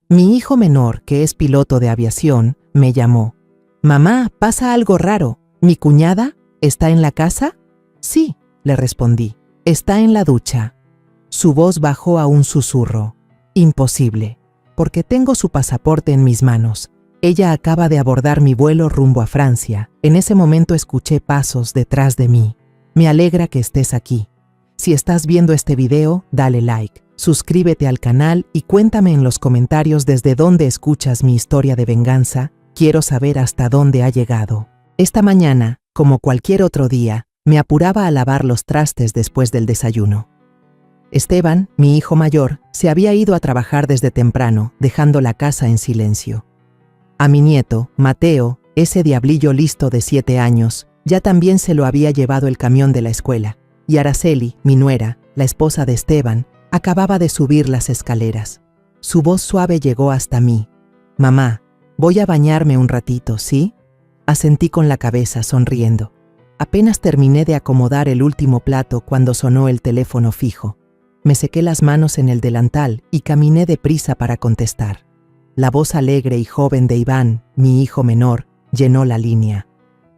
Mi hijo menor, que es piloto de aviación, me llamó. «Mamá, pasa algo raro. ¿Mi cuñada está en la casa?» «Sí», le respondí. «Está en la ducha». Su voz bajó a un susurro. «Imposible, porque tengo su pasaporte en mis manos. Ella acaba de abordar mi vuelo rumbo a Francia. En ese momento escuché pasos detrás de mí. Me alegra que estés aquí. Si estás viendo este video, dale like, suscríbete al canal y cuéntame en los comentarios desde dónde escuchas mi historia de venganza. Quiero saber hasta dónde ha llegado». Esta mañana, como cualquier otro día, me apuraba a lavar los trastes después del desayuno. Esteban, mi hijo mayor, se había ido a trabajar desde temprano, dejando la casa en silencio. A mi nieto, Mateo, ese diablillo listo de 7 años, ya también se lo había llevado el camión de la escuela, y Araceli, mi nuera, la esposa de Esteban, acababa de subir las escaleras. Su voz suave llegó hasta mí. «Mamá, voy a bañarme un ratito, ¿sí?». Asentí con la cabeza, sonriendo. Apenas terminé de acomodar el último plato cuando sonó el teléfono fijo. Me sequé las manos en el delantal y caminé deprisa para contestar. La voz alegre y joven de Iván, mi hijo menor, llenó la línea.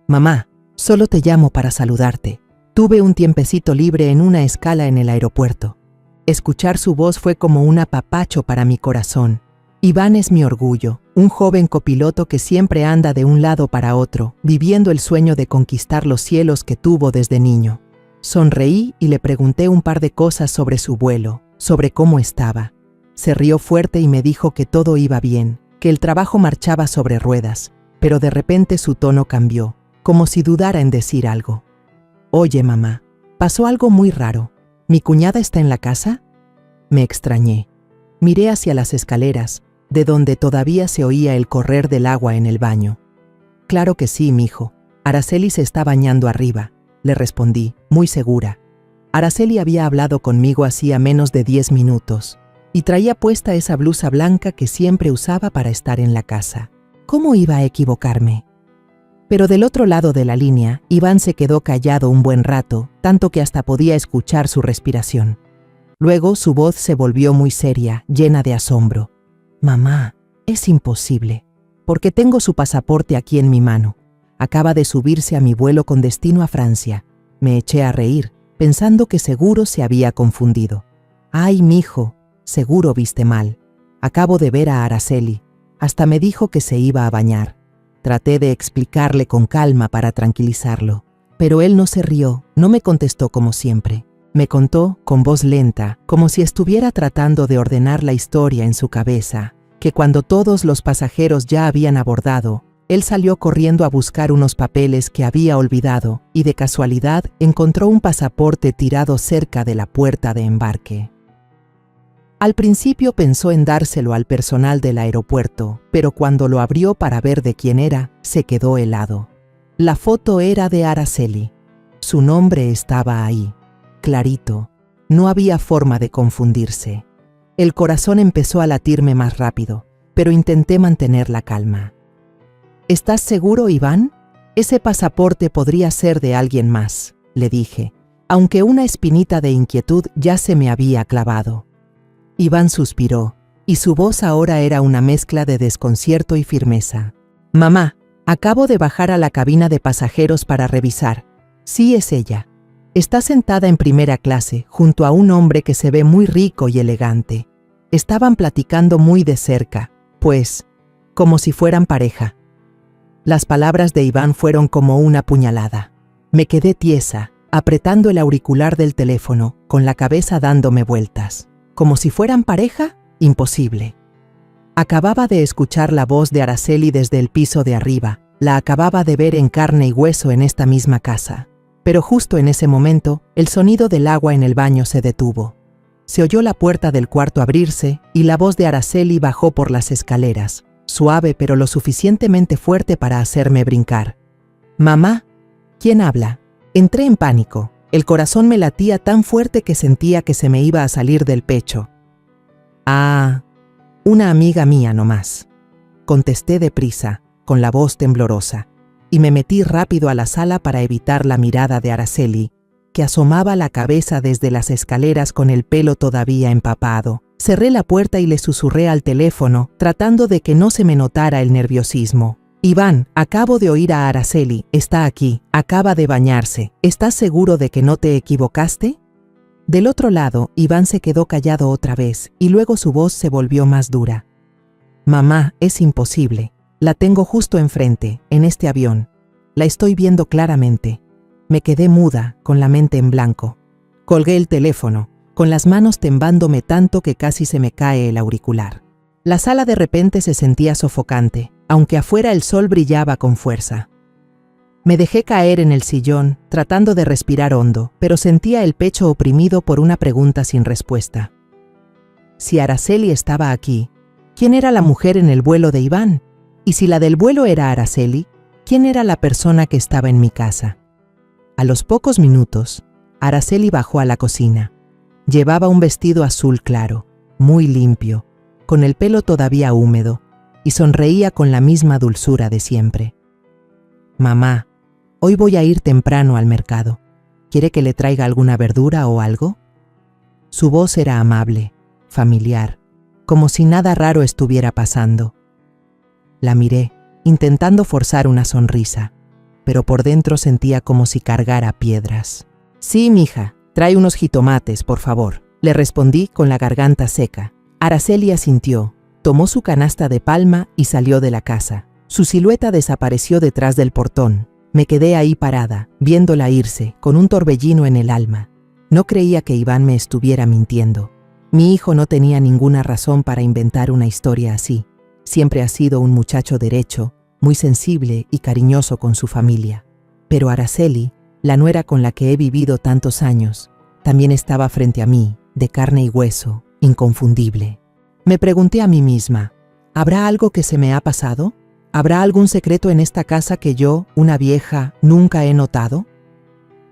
«Mamá, solo te llamo para saludarte. Tuve un tiempecito libre en una escala en el aeropuerto». Escuchar su voz fue como un apapacho para mi corazón. Iván es mi orgullo, un joven copiloto que siempre anda de un lado para otro, viviendo el sueño de conquistar los cielos que tuvo desde niño. Sonreí y le pregunté un par de cosas sobre su vuelo, sobre cómo estaba. Se rió fuerte y me dijo que todo iba bien, que el trabajo marchaba sobre ruedas, pero de repente su tono cambió, como si dudara en decir algo. «Oye, mamá, pasó algo muy raro. ¿Mi cuñada está en la casa?». Me extrañé. Miré hacia las escaleras, de donde todavía se oía el correr del agua en el baño. «Claro que sí, mijo. Araceli se está bañando arriba», le respondí, muy segura. Araceli había hablado conmigo hacía menos de 10 minutos, y traía puesta esa blusa blanca que siempre usaba para estar en la casa. ¿Cómo iba a equivocarme? Pero del otro lado de la línea, Iván se quedó callado un buen rato, tanto que hasta podía escuchar su respiración. Luego su voz se volvió muy seria, llena de asombro. «Mamá, es imposible, porque tengo su pasaporte aquí en mi mano. Acaba de subirse a mi vuelo con destino a Francia». Me eché a reír, pensando que seguro se había confundido. «Ay, mijo, seguro viste mal. Acabo de ver a Araceli. Hasta me dijo que se iba a bañar». Traté de explicarle con calma para tranquilizarlo, pero él no se rió, no me contestó como siempre. Me contó, con voz lenta, como si estuviera tratando de ordenar la historia en su cabeza, que cuando todos los pasajeros ya habían abordado, él salió corriendo a buscar unos papeles que había olvidado y de casualidad encontró un pasaporte tirado cerca de la puerta de embarque. Al principio pensó en dárselo al personal del aeropuerto, pero cuando lo abrió para ver de quién era, se quedó helado. La foto era de Araceli. Su nombre estaba ahí, clarito. No había forma de confundirse. El corazón empezó a latirme más rápido, pero intenté mantener la calma. «¿Estás seguro, Iván? Ese pasaporte podría ser de alguien más», le dije, aunque una espinita de inquietud ya se me había clavado. Iván suspiró, y su voz ahora era una mezcla de desconcierto y firmeza. «Mamá, acabo de bajar a la cabina de pasajeros para revisar. Sí, es ella. Está sentada en primera clase, junto a un hombre que se ve muy rico y elegante. Estaban platicando muy de cerca, pues, como si fueran pareja». Las palabras de Iván fueron como una puñalada. Me quedé tiesa, apretando el auricular del teléfono, con la cabeza dándome vueltas. ¿Como si fueran pareja? Imposible. Acababa de escuchar la voz de Araceli desde el piso de arriba. La acababa de ver en carne y hueso en esta misma casa. Pero justo en ese momento, el sonido del agua en el baño se detuvo. Se oyó la puerta del cuarto abrirse y la voz de Araceli bajó por las escaleras, suave pero lo suficientemente fuerte para hacerme brincar. «Mamá, ¿quién habla?». Entré en pánico. El corazón me latía tan fuerte que sentía que se me iba a salir del pecho. «Ah, una amiga mía nomás», contesté deprisa, con la voz temblorosa, y me metí rápido a la sala para evitar la mirada de Araceli, que asomaba la cabeza desde las escaleras con el pelo todavía empapado. Cerré la puerta y le susurré al teléfono, tratando de que no se me notara el nerviosismo. Iván, acabo de oír a Araceli, está aquí, acaba de bañarse. ¿Estás seguro de que no te equivocaste? Del otro lado, Iván se quedó callado otra vez, y luego su voz se volvió más dura. Mamá, es imposible. La tengo justo enfrente, en este avión. La estoy viendo claramente. Me quedé muda, con la mente en blanco. Colgué el teléfono, con las manos temblándome tanto que casi se me cae el auricular. La sala de repente se sentía sofocante, aunque afuera el sol brillaba con fuerza. Me dejé caer en el sillón, tratando de respirar hondo, pero sentía el pecho oprimido por una pregunta sin respuesta. Si Araceli estaba aquí, ¿quién era la mujer en el vuelo de Iván? Y si la del vuelo era Araceli, ¿quién era la persona que estaba en mi casa? A los pocos minutos, Araceli bajó a la cocina. Llevaba un vestido azul claro, muy limpio, con el pelo todavía húmedo, y sonreía con la misma dulzura de siempre. Mamá, hoy voy a ir temprano al mercado. ¿Quiere que le traiga alguna verdura o algo? Su voz era amable, familiar, como si nada raro estuviera pasando. La miré, intentando forzar una sonrisa, pero por dentro sentía como si cargara piedras. Sí, mija, trae unos jitomates, por favor, le respondí con la garganta seca. Araceli asintió, tomó su canasta de palma y salió de la casa. Su silueta desapareció detrás del portón. Me quedé ahí parada, viéndola irse, con un torbellino en el alma. No creía que Iván me estuviera mintiendo. Mi hijo no tenía ninguna razón para inventar una historia así. Siempre ha sido un muchacho derecho, muy sensible y cariñoso con su familia. Pero Araceli, la nuera con la que he vivido tantos años, también estaba frente a mí, de carne y hueso, inconfundible. Me pregunté a mí misma, ¿habrá algo que se me ha pasado? ¿Habrá algún secreto en esta casa que yo, una vieja, nunca he notado?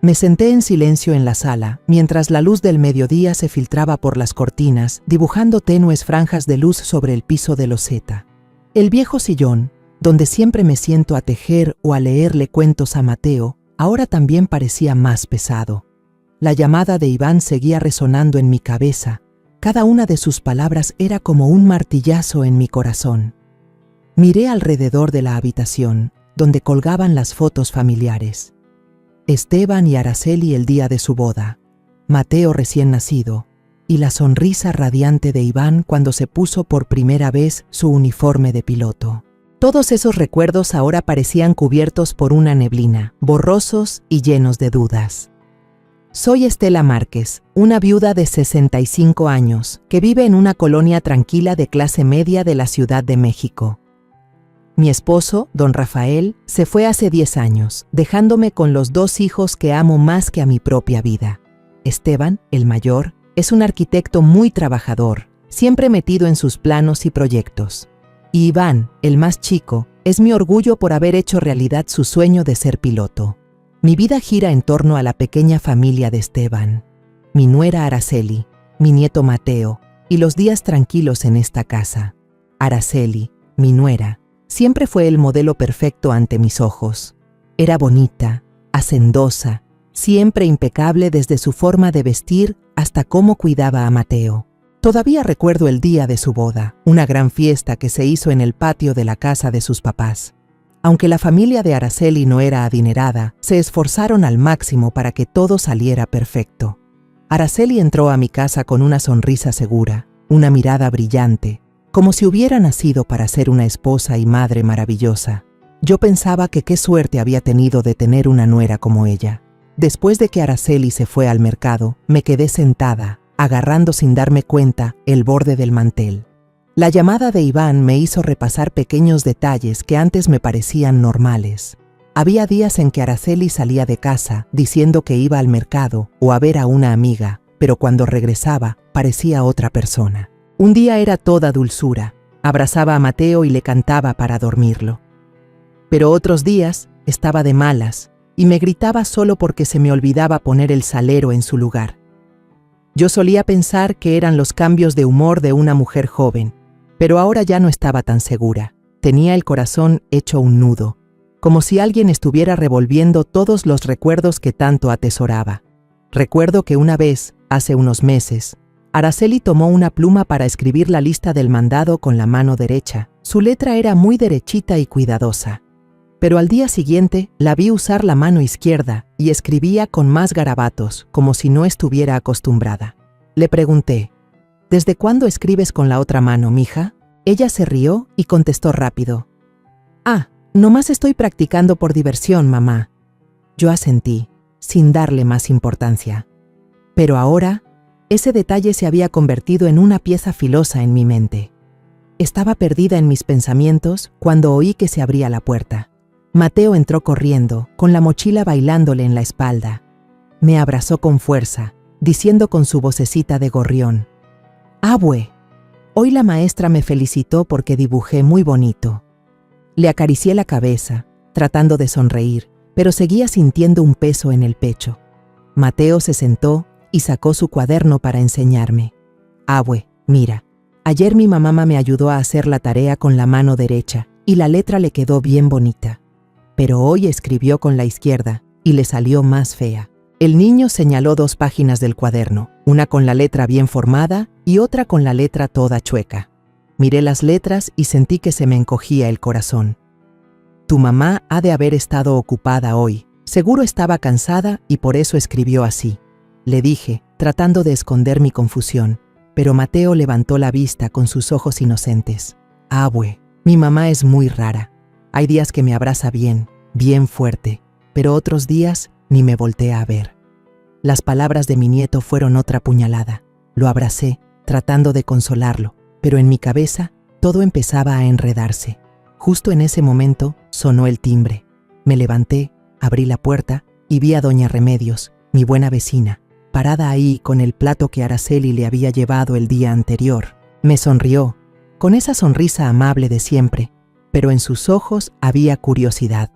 Me senté en silencio en la sala, mientras la luz del mediodía se filtraba por las cortinas, dibujando tenues franjas de luz sobre el piso de loseta. El viejo sillón, donde siempre me siento a tejer o a leerle cuentos a Mateo, ahora también parecía más pesado. La llamada de Iván seguía resonando en mi cabeza. Cada una de sus palabras era como un martillazo en mi corazón. Miré alrededor de la habitación, donde colgaban las fotos familiares. Esteban y Araceli el día de su boda, Mateo recién nacido, y la sonrisa radiante de Iván cuando se puso por primera vez su uniforme de piloto. Todos esos recuerdos ahora parecían cubiertos por una neblina, borrosos y llenos de dudas. Soy Estela Márquez, una viuda de 65 años, que vive en una colonia tranquila de clase media de la Ciudad de México. Mi esposo, don Rafael, se fue hace 10 años, dejándome con los 2 hijos que amo más que a mi propia vida. Esteban, el mayor, es un arquitecto muy trabajador, siempre metido en sus planos y proyectos. Y Iván, el más chico, es mi orgullo por haber hecho realidad su sueño de ser piloto. Mi vida gira en torno a la pequeña familia de Esteban, mi nuera Araceli, mi nieto Mateo, y los días tranquilos en esta casa. Araceli, mi nuera, siempre fue el modelo perfecto ante mis ojos. Era bonita, hacendosa, siempre impecable desde su forma de vestir hasta cómo cuidaba a Mateo. Todavía recuerdo el día de su boda, una gran fiesta que se hizo en el patio de la casa de sus papás. Aunque la familia de Araceli no era adinerada, se esforzaron al máximo para que todo saliera perfecto. Araceli entró a mi casa con una sonrisa segura, una mirada brillante, como si hubiera nacido para ser una esposa y madre maravillosa. Yo pensaba que qué suerte había tenido de tener una nuera como ella. Después de que Araceli se fue al mercado, me quedé sentada, agarrando sin darme cuenta el borde del mantel. La llamada de Iván me hizo repasar pequeños detalles que antes me parecían normales. Había días en que Araceli salía de casa diciendo que iba al mercado o a ver a una amiga, pero cuando regresaba parecía otra persona. Un día era toda dulzura, abrazaba a Mateo y le cantaba para dormirlo. Pero otros días estaba de malas y me gritaba solo porque se me olvidaba poner el salero en su lugar. Yo solía pensar que eran los cambios de humor de una mujer joven, pero ahora ya no estaba tan segura. Tenía el corazón hecho un nudo, como si alguien estuviera revolviendo todos los recuerdos que tanto atesoraba. Recuerdo que una vez, hace unos meses, Araceli tomó una pluma para escribir la lista del mandado con la mano derecha. Su letra era muy derechita y cuidadosa. Pero al día siguiente la vi usar la mano izquierda y escribía con más garabatos, como si no estuviera acostumbrada. Le pregunté, ¿desde cuándo escribes con la otra mano, mija? Ella se rió y contestó rápido. Ah, nomás estoy practicando por diversión, mamá. Yo asentí, sin darle más importancia. Pero ahora, ese detalle se había convertido en una pieza filosa en mi mente. Estaba perdida en mis pensamientos cuando oí que se abría la puerta. Mateo entró corriendo, con la mochila bailándole en la espalda. Me abrazó con fuerza, diciendo con su vocecita de gorrión, «Abue, hoy la maestra me felicitó porque dibujé muy bonito». Le acaricié la cabeza, tratando de sonreír, pero seguía sintiendo un peso en el pecho. Mateo se sentó y sacó su cuaderno para enseñarme. «Abue, mira, ayer mi mamá me ayudó a hacer la tarea con la mano derecha y la letra le quedó bien bonita. Pero hoy escribió con la izquierda y le salió más fea». El niño señaló 2 páginas del cuaderno, una con la letra bien formada y otra con la letra toda chueca. Miré las letras y sentí que se me encogía el corazón. «Tu mamá ha de haber estado ocupada hoy. Seguro estaba cansada y por eso escribió así», le dije, tratando de esconder mi confusión, pero Mateo levantó la vista con sus ojos inocentes. «Abue, mi mamá es muy rara. Hay días que me abraza bien, bien fuerte, pero otros días ni me voltea a ver». Las palabras de mi nieto fueron otra puñalada. Lo abracé, tratando de consolarlo, pero en mi cabeza todo empezaba a enredarse. Justo en ese momento sonó el timbre. Me levanté, abrí la puerta y vi a doña Remedios, mi buena vecina, parada ahí con el plato que Araceli le había llevado el día anterior. Me sonrió, con esa sonrisa amable de siempre, pero en sus ojos había curiosidad.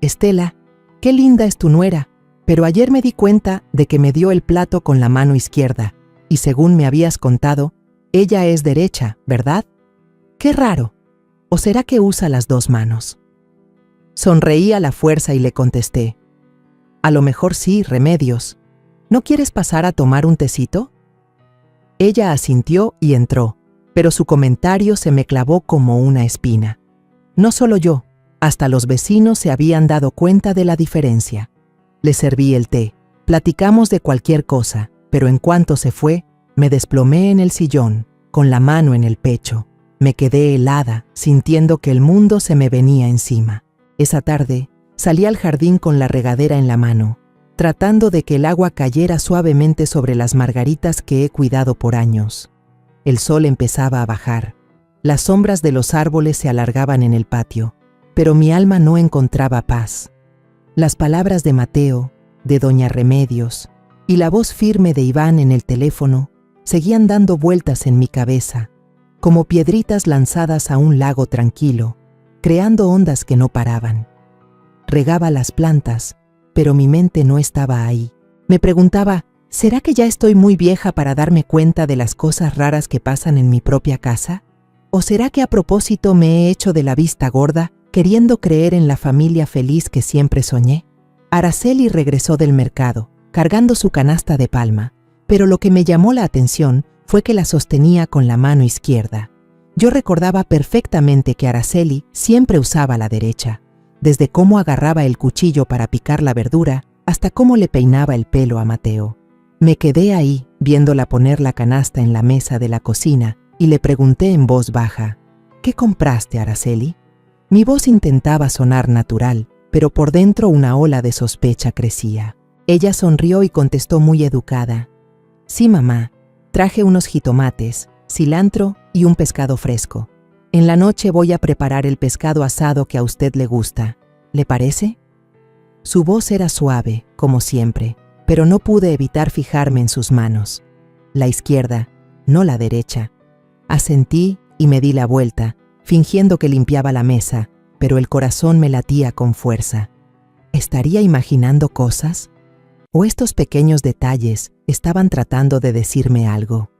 «Estela, qué linda es tu nuera, pero ayer me di cuenta de que me dio el plato con la mano izquierda, y según me habías contado, ella es derecha, ¿verdad? Qué raro. ¿O será que usa las 2 manos?» Sonreí a la fuerza y le contesté, «A lo mejor sí, Remedios. ¿No quieres pasar a tomar un tecito?» Ella asintió y entró, pero su comentario se me clavó como una espina. No solo yo, hasta los vecinos se habían dado cuenta de la diferencia. Le serví el té, platicamos de cualquier cosa, pero en cuanto se fue, me desplomé en el sillón, con la mano en el pecho. Me quedé helada, sintiendo que el mundo se me venía encima. Esa tarde, salí al jardín con la regadera en la mano, tratando de que el agua cayera suavemente sobre las margaritas que he cuidado por años. El sol empezaba a bajar. Las sombras de los árboles se alargaban en el patio, pero mi alma no encontraba paz. Las palabras de Mateo, de doña Remedios, y la voz firme de Iván en el teléfono seguían dando vueltas en mi cabeza, como piedritas lanzadas a un lago tranquilo, creando ondas que no paraban. Regaba las plantas, pero mi mente no estaba ahí. Me preguntaba, ¿será que ya estoy muy vieja para darme cuenta de las cosas raras que pasan en mi propia casa? ¿O será que a propósito me he hecho de la vista gorda, queriendo creer en la familia feliz que siempre soñé? Araceli regresó del mercado, cargando su canasta de palma, pero lo que me llamó la atención fue que la sostenía con la mano izquierda. Yo recordaba perfectamente que Araceli siempre usaba la derecha, desde cómo agarraba el cuchillo para picar la verdura hasta cómo le peinaba el pelo a Mateo. Me quedé ahí, viéndola poner la canasta en la mesa de la cocina, y le pregunté en voz baja, «¿Qué compraste, Araceli?» Mi voz intentaba sonar natural, pero por dentro una ola de sospecha crecía. Ella sonrió y contestó muy educada, «Sí, mamá, traje unos jitomates, cilantro y un pescado fresco. En la noche voy a preparar el pescado asado que a usted le gusta. ¿Le parece?» Su voz era suave, como siempre, pero no pude evitar fijarme en sus manos. La izquierda, no la derecha. Asentí y me di la vuelta, fingiendo que limpiaba la mesa, pero el corazón me latía con fuerza. ¿Estaría imaginando cosas? ¿O estos pequeños detalles estaban tratando de decirme algo?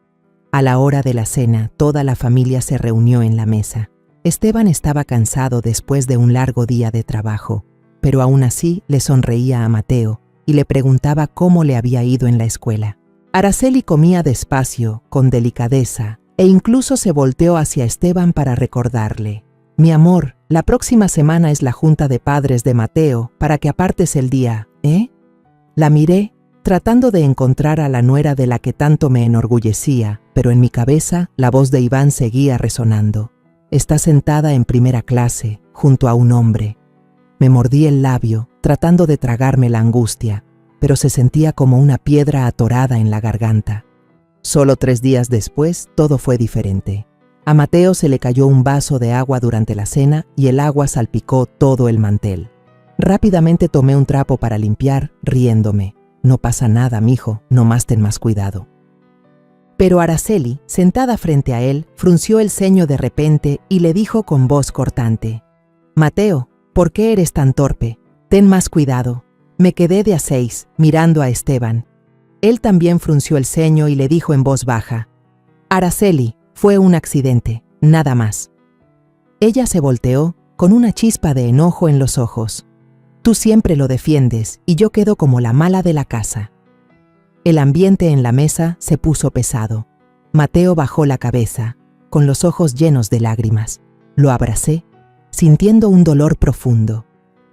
A la hora de la cena, toda la familia se reunió en la mesa. Esteban estaba cansado después de un largo día de trabajo, pero aún así le sonreía a Mateo y le preguntaba cómo le había ido en la escuela. Araceli comía despacio, con delicadeza, e incluso se volteó hacia Esteban para recordarle: «Mi amor, la próxima semana es la junta de padres de Mateo para que apartes el día, ¿eh?». La miré, tratando de encontrar a la nuera de la que tanto me enorgullecía, pero en mi cabeza la voz de Iván seguía resonando. Está sentada en primera clase, junto a un hombre. Me mordí el labio, tratando de tragarme la angustia, pero se sentía como una piedra atorada en la garganta. Solo 3 días después, todo fue diferente. A Mateo se le cayó un vaso de agua durante la cena y el agua salpicó todo el mantel. Rápidamente tomé un trapo para limpiar, riéndome. «No pasa nada, mijo, nomás ten más cuidado». Pero Araceli, sentada frente a él, frunció el ceño de repente y le dijo con voz cortante: «Mateo, ¿por qué eres tan torpe? Ten más cuidado». Me quedé de a 6, mirando a Esteban. Él también frunció el ceño y le dijo en voz baja: «Araceli, fue un accidente, nada más». Ella se volteó, con una chispa de enojo en los ojos. «Tú siempre lo defiendes y yo quedo como la mala de la casa». El ambiente en la mesa se puso pesado. Mateo bajó la cabeza, con los ojos llenos de lágrimas. Lo abracé, sintiendo un dolor profundo.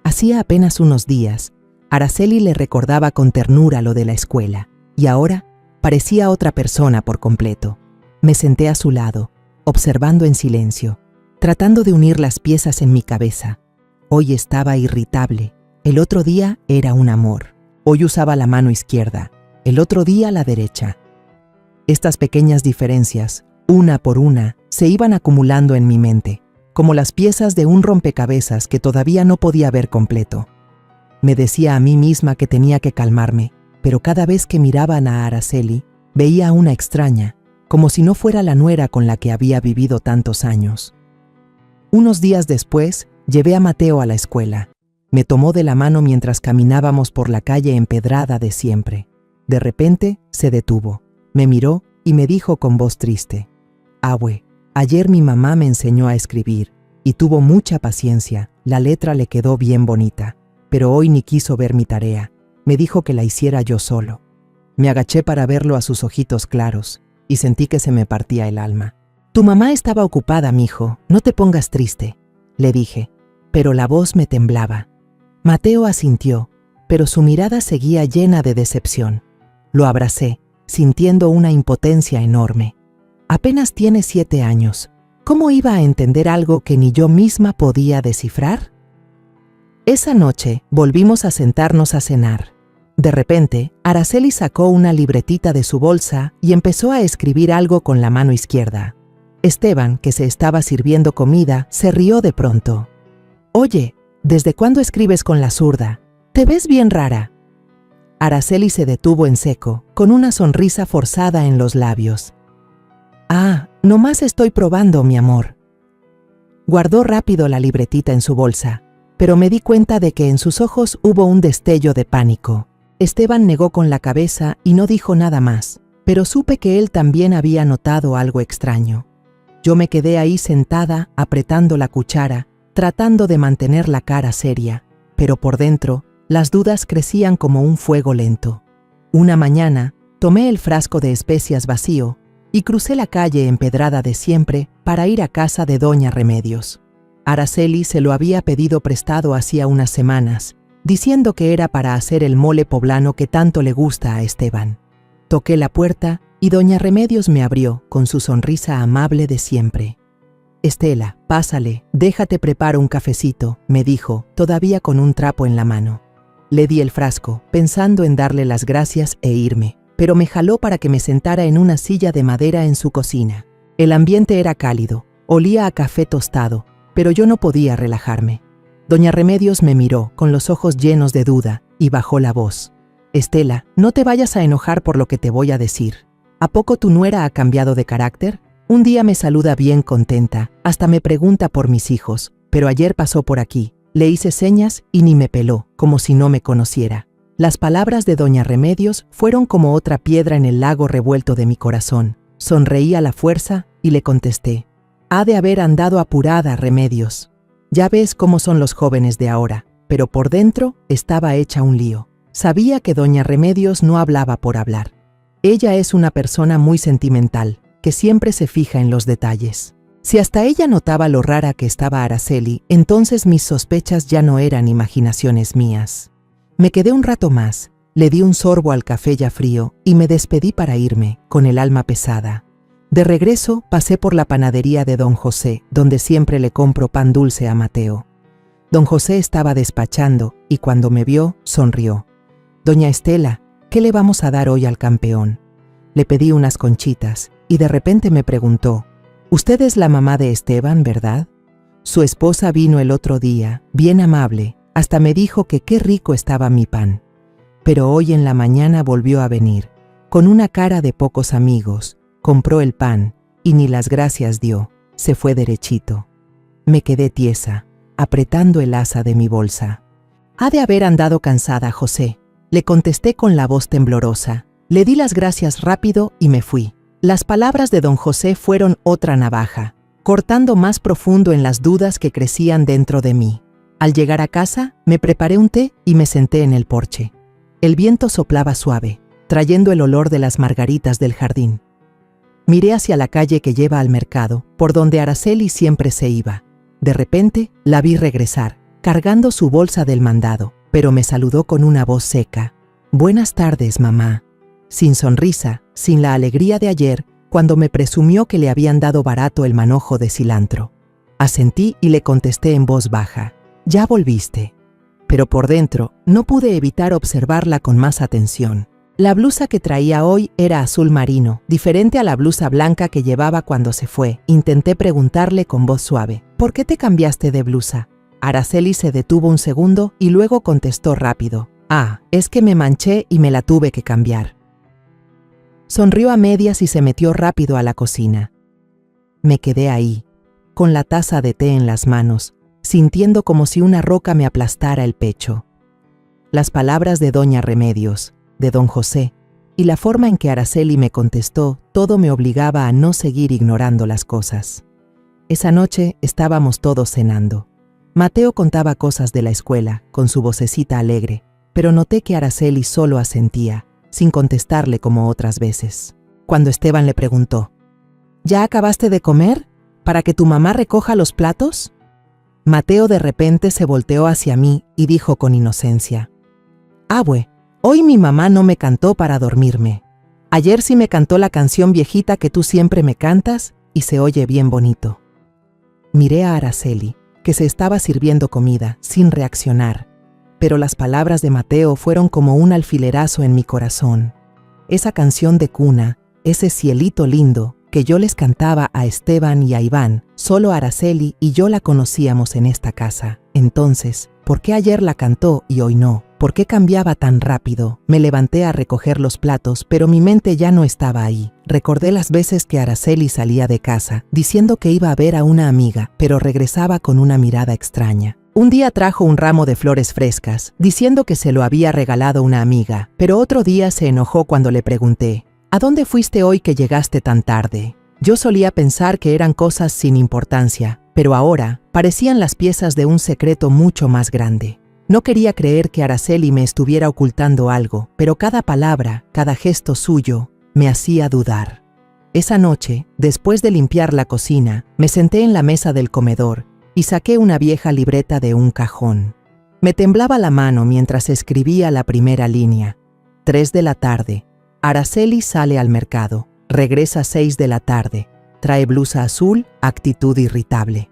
Hacía apenas unos días, Araceli le recordaba con ternura lo de la escuela, y ahora parecía otra persona por completo. Me senté a su lado, observando en silencio, tratando de unir las piezas en mi cabeza. Hoy estaba irritable, el otro día era un amor. Hoy usaba la mano izquierda, el otro día la derecha. Estas pequeñas diferencias, una por una, se iban acumulando en mi mente, como las piezas de un rompecabezas que todavía no podía ver completo. Me decía a mí misma que tenía que calmarme, pero cada vez que miraban a Araceli, veía a una extraña, como si no fuera la nuera con la que había vivido tantos años. Unos días después, llevé a Mateo a la escuela. Me tomó de la mano mientras caminábamos por la calle empedrada de siempre. De repente, se detuvo, me miró y me dijo con voz triste: «Abue, ayer mi mamá me enseñó a escribir, y tuvo mucha paciencia, la letra le quedó bien bonita. Pero hoy ni quiso ver mi tarea, me dijo que la hiciera yo solo». Me agaché para verlo a sus ojitos claros, y sentí que se me partía el alma. «Tu mamá estaba ocupada, mijo, no te pongas triste», le dije, pero la voz me temblaba. Mateo asintió, pero su mirada seguía llena de decepción. Lo abracé, sintiendo una impotencia enorme. Apenas tiene 7 años, ¿cómo iba a entender algo que ni yo misma podía descifrar? Esa noche volvimos a sentarnos a cenar. De repente, Araceli sacó una libretita de su bolsa y empezó a escribir algo con la mano izquierda. Esteban, que se estaba sirviendo comida, se rió de pronto. «Oye, ¿desde cuándo escribes con la zurda? Te ves bien rara». Araceli se detuvo en seco, con una sonrisa forzada en los labios. «Ah, nomás estoy probando, mi amor». Guardó rápido la libretita en su bolsa, pero me di cuenta de que en sus ojos hubo un destello de pánico. Esteban negó con la cabeza y no dijo nada más, pero supe que él también había notado algo extraño. Yo me quedé ahí sentada, apretando la cuchara, tratando de mantener la cara seria, pero por dentro, las dudas crecían como un fuego lento. Una mañana, tomé el frasco de especias vacío y crucé la calle empedrada de siempre para ir a casa de doña Remedios. Araceli se lo había pedido prestado hacía unas semanas, diciendo que era para hacer el mole poblano que tanto le gusta a Esteban. Toqué la puerta y doña Remedios me abrió con su sonrisa amable de siempre. «Estela, pásale, déjate preparo un cafecito», me dijo, todavía con un trapo en la mano. Le di el frasco, pensando en darle las gracias e irme, pero me jaló para que me sentara en una silla de madera en su cocina. El ambiente era cálido, olía a café tostado, pero yo no podía relajarme. Doña Remedios me miró con los ojos llenos de duda y bajó la voz. «Estela, no te vayas a enojar por lo que te voy a decir. ¿A poco tu nuera ha cambiado de carácter? Un día me saluda bien contenta, hasta me pregunta por mis hijos, pero ayer pasó por aquí, le hice señas y ni me peló, como si no me conociera». Las palabras de doña Remedios fueron como otra piedra en el lago revuelto de mi corazón. Sonreí a la fuerza y le contesté: «Ha de haber andado apurada, Remedios. Ya ves cómo son los jóvenes de ahora», pero por dentro estaba hecha un lío. Sabía que doña Remedios no hablaba por hablar. Ella es una persona muy sentimental, que siempre se fija en los detalles. Si hasta ella notaba lo rara que estaba Araceli, entonces mis sospechas ya no eran imaginaciones mías. Me quedé un rato más, le di un sorbo al café ya frío y me despedí para irme, con el alma pesada. De regreso pasé por la panadería de don José, donde siempre le compro pan dulce a Mateo. Don José estaba despachando y cuando me vio, sonrió. «Doña Estela, ¿qué le vamos a dar hoy al campeón?». Le pedí unas conchitas y de repente me preguntó: «Usted es la mamá de Esteban, ¿verdad?». Su esposa vino el otro día, bien amable, hasta me dijo que qué rico estaba mi pan. Pero hoy en la mañana volvió a venir, con una cara de pocos amigos, compró el pan y ni las gracias dio, se fue derechito. Me quedé tiesa, apretando el asa de mi bolsa. «Ha de haber andado cansada, José», le contesté con la voz temblorosa. Le di las gracias rápido y me fui. Las palabras de don José fueron otra navaja, cortando más profundo en las dudas que crecían dentro de mí. Al llegar a casa, me preparé un té y me senté en el porche. El viento soplaba suave, trayendo el olor de las margaritas del jardín. Miré hacia la calle que lleva al mercado, por donde Araceli siempre se iba. De repente, la vi regresar, cargando su bolsa del mandado, pero me saludó con una voz seca. «Buenas tardes, mamá». Sin sonrisa, sin la alegría de ayer, cuando me presumió que le habían dado barato el manojo de cilantro. Asentí y le contesté en voz baja: «Ya volviste». Pero por dentro, no pude evitar observarla con más atención. La blusa que traía hoy era azul marino, diferente a la blusa blanca que llevaba cuando se fue. Intenté preguntarle con voz suave: «¿Por qué te cambiaste de blusa?». Araceli se detuvo un segundo y luego contestó rápido: «Ah, es que me manché y me la tuve que cambiar». Sonrió a medias y se metió rápido a la cocina. Me quedé ahí, con la taza de té en las manos, sintiendo como si una roca me aplastara el pecho. Las palabras de doña Remedios, de don José, y la forma en que Araceli me contestó, todo me obligaba a no seguir ignorando las cosas. Esa noche estábamos todos cenando. Mateo contaba cosas de la escuela, con su vocecita alegre, pero noté que Araceli solo asentía, sin contestarle como otras veces. Cuando Esteban le preguntó: «¿Ya acabaste de comer? ¿Para que tu mamá recoja los platos?». Mateo de repente se volteó hacia mí y dijo con inocencia: «Abue, hoy mi mamá no me cantó para dormirme. Ayer sí me cantó la canción viejita que tú siempre me cantas y se oye bien bonito». Miré a Araceli, que se estaba sirviendo comida, sin reaccionar. Pero las palabras de Mateo fueron como un alfilerazo en mi corazón. Esa canción de cuna, ese cielito lindo, que yo les cantaba a Esteban y a Iván, solo Araceli y yo la conocíamos en esta casa. Entonces, ¿por qué ayer la cantó y hoy no? ¿Por qué cambiaba tan rápido? Me levanté a recoger los platos, pero mi mente ya no estaba ahí. Recordé las veces que Araceli salía de casa, diciendo que iba a ver a una amiga, pero regresaba con una mirada extraña. Un día trajo un ramo de flores frescas, diciendo que se lo había regalado una amiga, pero otro día se enojó cuando le pregunté: «¿A dónde fuiste hoy que llegaste tan tarde?». Yo solía pensar que eran cosas sin importancia, pero ahora parecían las piezas de un secreto mucho más grande. No quería creer que Araceli me estuviera ocultando algo, pero cada palabra, cada gesto suyo, me hacía dudar. Esa noche, después de limpiar la cocina, me senté en la mesa del comedor y saqué una vieja libreta de un cajón. Me temblaba la mano mientras escribía la primera línea. 3 de la tarde. Araceli sale al mercado. Regresa 6 de la tarde. Trae blusa azul, actitud irritable.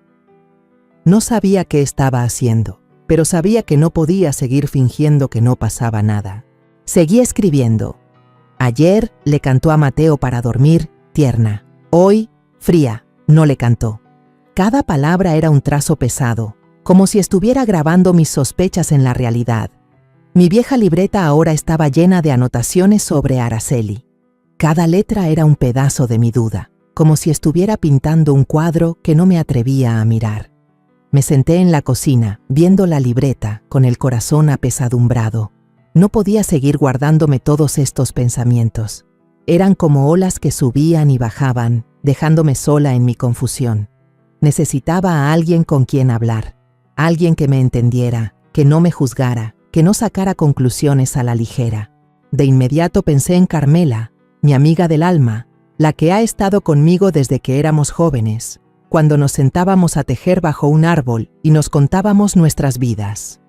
No sabía qué estaba haciendo, pero sabía que no podía seguir fingiendo que no pasaba nada. Seguí escribiendo. Ayer le cantó a Mateo para dormir, tierna. Hoy, fría, no le cantó. Cada palabra era un trazo pesado, como si estuviera grabando mis sospechas en la realidad. Mi vieja libreta ahora estaba llena de anotaciones sobre Araceli. Cada letra era un pedazo de mi duda, como si estuviera pintando un cuadro que no me atrevía a mirar. Me senté en la cocina, viendo la libreta, con el corazón apesadumbrado. No podía seguir guardándome todos estos pensamientos. Eran como olas que subían y bajaban, dejándome sola en mi confusión. Necesitaba a alguien con quien hablar, alguien que me entendiera, que no me juzgara, que no sacara conclusiones a la ligera. De inmediato pensé en Carmela, mi amiga del alma, la que ha estado conmigo desde que éramos jóvenes, cuando nos sentábamos a tejer bajo un árbol y nos contábamos nuestras vidas.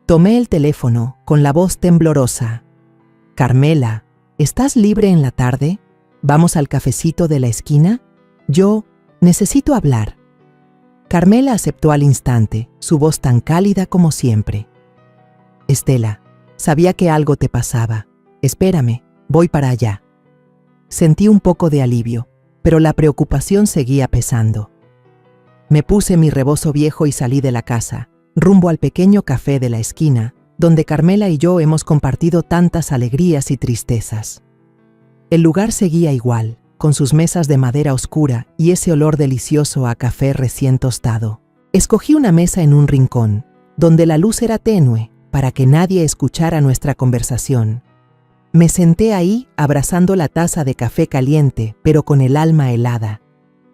Tomé el teléfono con la voz temblorosa. Carmela, ¿estás libre en la tarde? ¿Vamos al cafecito de la esquina? Yo necesito hablar. Carmela aceptó al instante, su voz tan cálida como siempre. Estela, sabía que algo te pasaba. Espérame, voy para allá. Sentí un poco de alivio, pero la preocupación seguía pesando. Me puse mi rebozo viejo y salí de la casa, rumbo al pequeño café de la esquina, donde Carmela y yo hemos compartido tantas alegrías y tristezas. El lugar seguía igual, con sus mesas de madera oscura y ese olor delicioso a café recién tostado. Escogí una mesa en un rincón, donde la luz era tenue, para que nadie escuchara nuestra conversación. Me senté ahí abrazando la taza de café caliente, pero con el alma helada.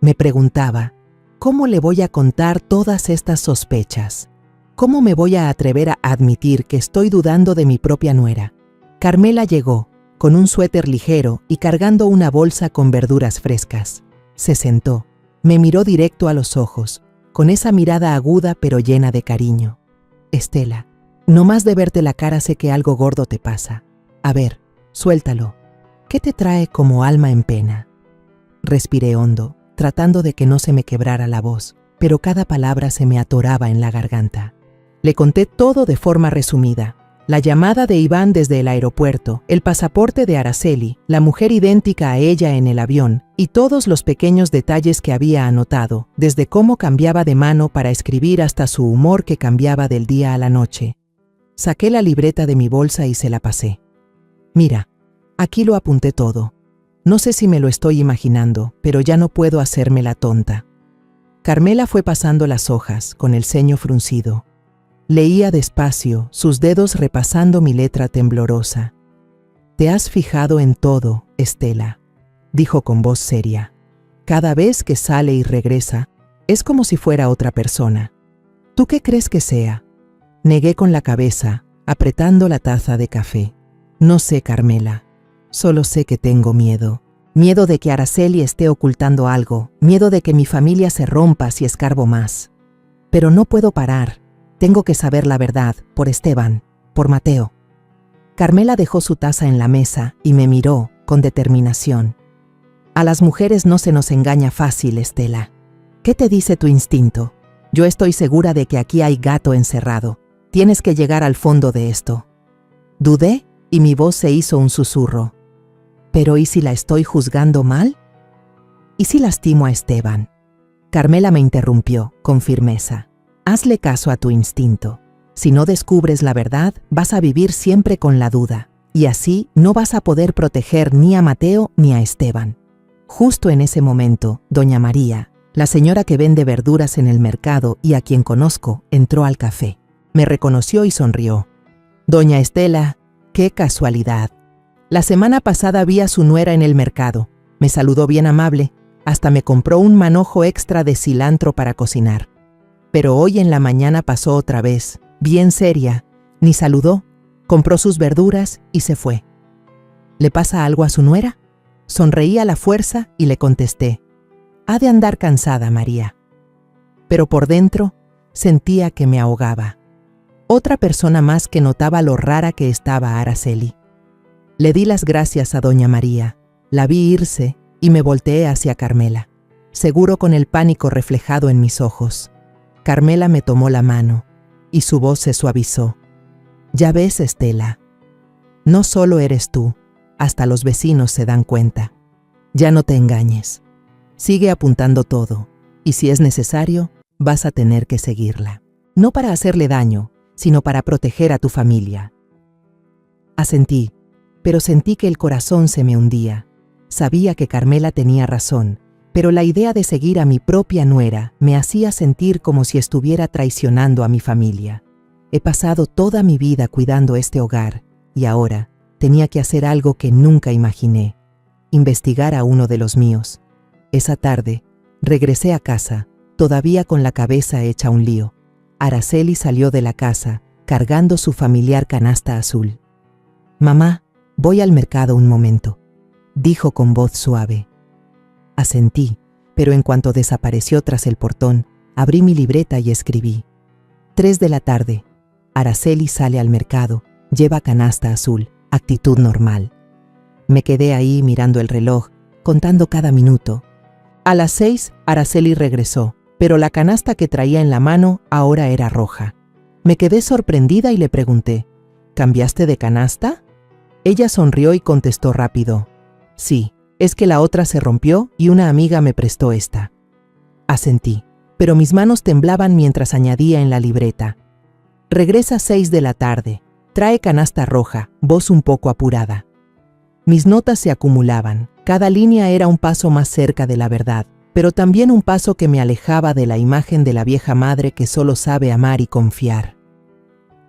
Me preguntaba, ¿cómo le voy a contar todas estas sospechas? ¿Cómo me voy a atrever a admitir que estoy dudando de mi propia nuera? Carmela llegó, con un suéter ligero y cargando una bolsa con verduras frescas. Se sentó, me miró directo a los ojos, con esa mirada aguda pero llena de cariño. Estela, no más de verte la cara sé que algo gordo te pasa. A ver, suéltalo. ¿Qué te trae como alma en pena? Respiré hondo, tratando de que no se me quebrara la voz, pero cada palabra se me atoraba en la garganta. Le conté todo de forma resumida. La llamada de Iván desde el aeropuerto, el pasaporte de Araceli, la mujer idéntica a ella en el avión, y todos los pequeños detalles que había anotado, desde cómo cambiaba de mano para escribir hasta su humor que cambiaba del día a la noche. Saqué la libreta de mi bolsa y se la pasé. Mira, aquí lo apunté todo. No sé si me lo estoy imaginando, pero ya no puedo hacerme la tonta. Carmela fue pasando las hojas, con el ceño fruncido. Leía despacio, sus dedos repasando mi letra temblorosa. «Te has fijado en todo, Estela», dijo con voz seria. «Cada vez que sale y regresa, es como si fuera otra persona. ¿Tú qué crees que sea?» Negué con la cabeza, apretando la taza de café. «No sé, Carmela. Solo sé que tengo miedo. Miedo de que Araceli esté ocultando algo, miedo de que mi familia se rompa si escarbo más. Pero no puedo parar. Tengo que saber la verdad, por Esteban, por Mateo». Carmela dejó su taza en la mesa y me miró con determinación. «A las mujeres no se nos engaña fácil, Estela. ¿Qué te dice tu instinto? Yo estoy segura de que aquí hay gato encerrado. Tienes que llegar al fondo de esto». Dudé y mi voz se hizo un susurro. «¿Pero y si la estoy juzgando mal? ¿Y si lastimo a Esteban?» Carmela me interrumpió con firmeza. «Hazle caso a tu instinto. Si no descubres la verdad, vas a vivir siempre con la duda, y así no vas a poder proteger ni a Mateo ni a Esteban». Justo en ese momento, doña María, la señora que vende verduras en el mercado y a quien conozco, entró al café. Me reconoció y sonrió. «Doña Estela, qué casualidad. La semana pasada vi a su nuera en el mercado. Me saludó bien amable, hasta me compró un manojo extra de cilantro para cocinar. Pero hoy en la mañana pasó otra vez, bien seria, ni saludó, compró sus verduras y se fue. ¿Le pasa algo a su nuera?». Sonreí a la fuerza y le contesté: «Ha de andar cansada, María». Pero por dentro sentía que me ahogaba. Otra persona más que notaba lo rara que estaba Araceli. Le di las gracias a doña María, la vi irse y me volteé hacia Carmela, seguro con el pánico reflejado en mis ojos. Carmela me tomó la mano y su voz se suavizó. «Ya ves, Estela, no solo eres tú, hasta los vecinos se dan cuenta. Ya no te engañes. Sigue apuntando todo, y si es necesario, vas a tener que seguirla. No para hacerle daño, sino para proteger a tu familia». Asentí, pero sentí que el corazón se me hundía. Sabía que Carmela tenía razón, pero la idea de seguir a mi propia nuera me hacía sentir como si estuviera traicionando a mi familia. He pasado toda mi vida cuidando este hogar, y ahora tenía que hacer algo que nunca imaginé: investigar a uno de los míos. Esa tarde, regresé a casa, todavía con la cabeza hecha un lío. Araceli salió de la casa, cargando su familiar canasta azul. «Mamá, voy al mercado un momento». dijo con voz suave. Asentí, pero en cuanto desapareció tras el portón, abrí mi libreta y escribí. 3 de la tarde. Araceli sale al mercado, lleva canasta azul, actitud normal. Me quedé ahí mirando el reloj, contando cada minuto. A las 6, Araceli regresó, pero la canasta que traía en la mano ahora era roja. Me quedé sorprendida y le pregunté, ¿cambiaste de canasta? Ella sonrió y contestó rápido, sí, es que la otra se rompió y una amiga me prestó esta. Asentí, pero mis manos temblaban mientras añadía en la libreta. Regresa 6 de la tarde, trae canasta roja, voz un poco apurada. Mis notas se acumulaban, cada línea era un paso más cerca de la verdad, pero también un paso que me alejaba de la imagen de la vieja madre que solo sabe amar y confiar.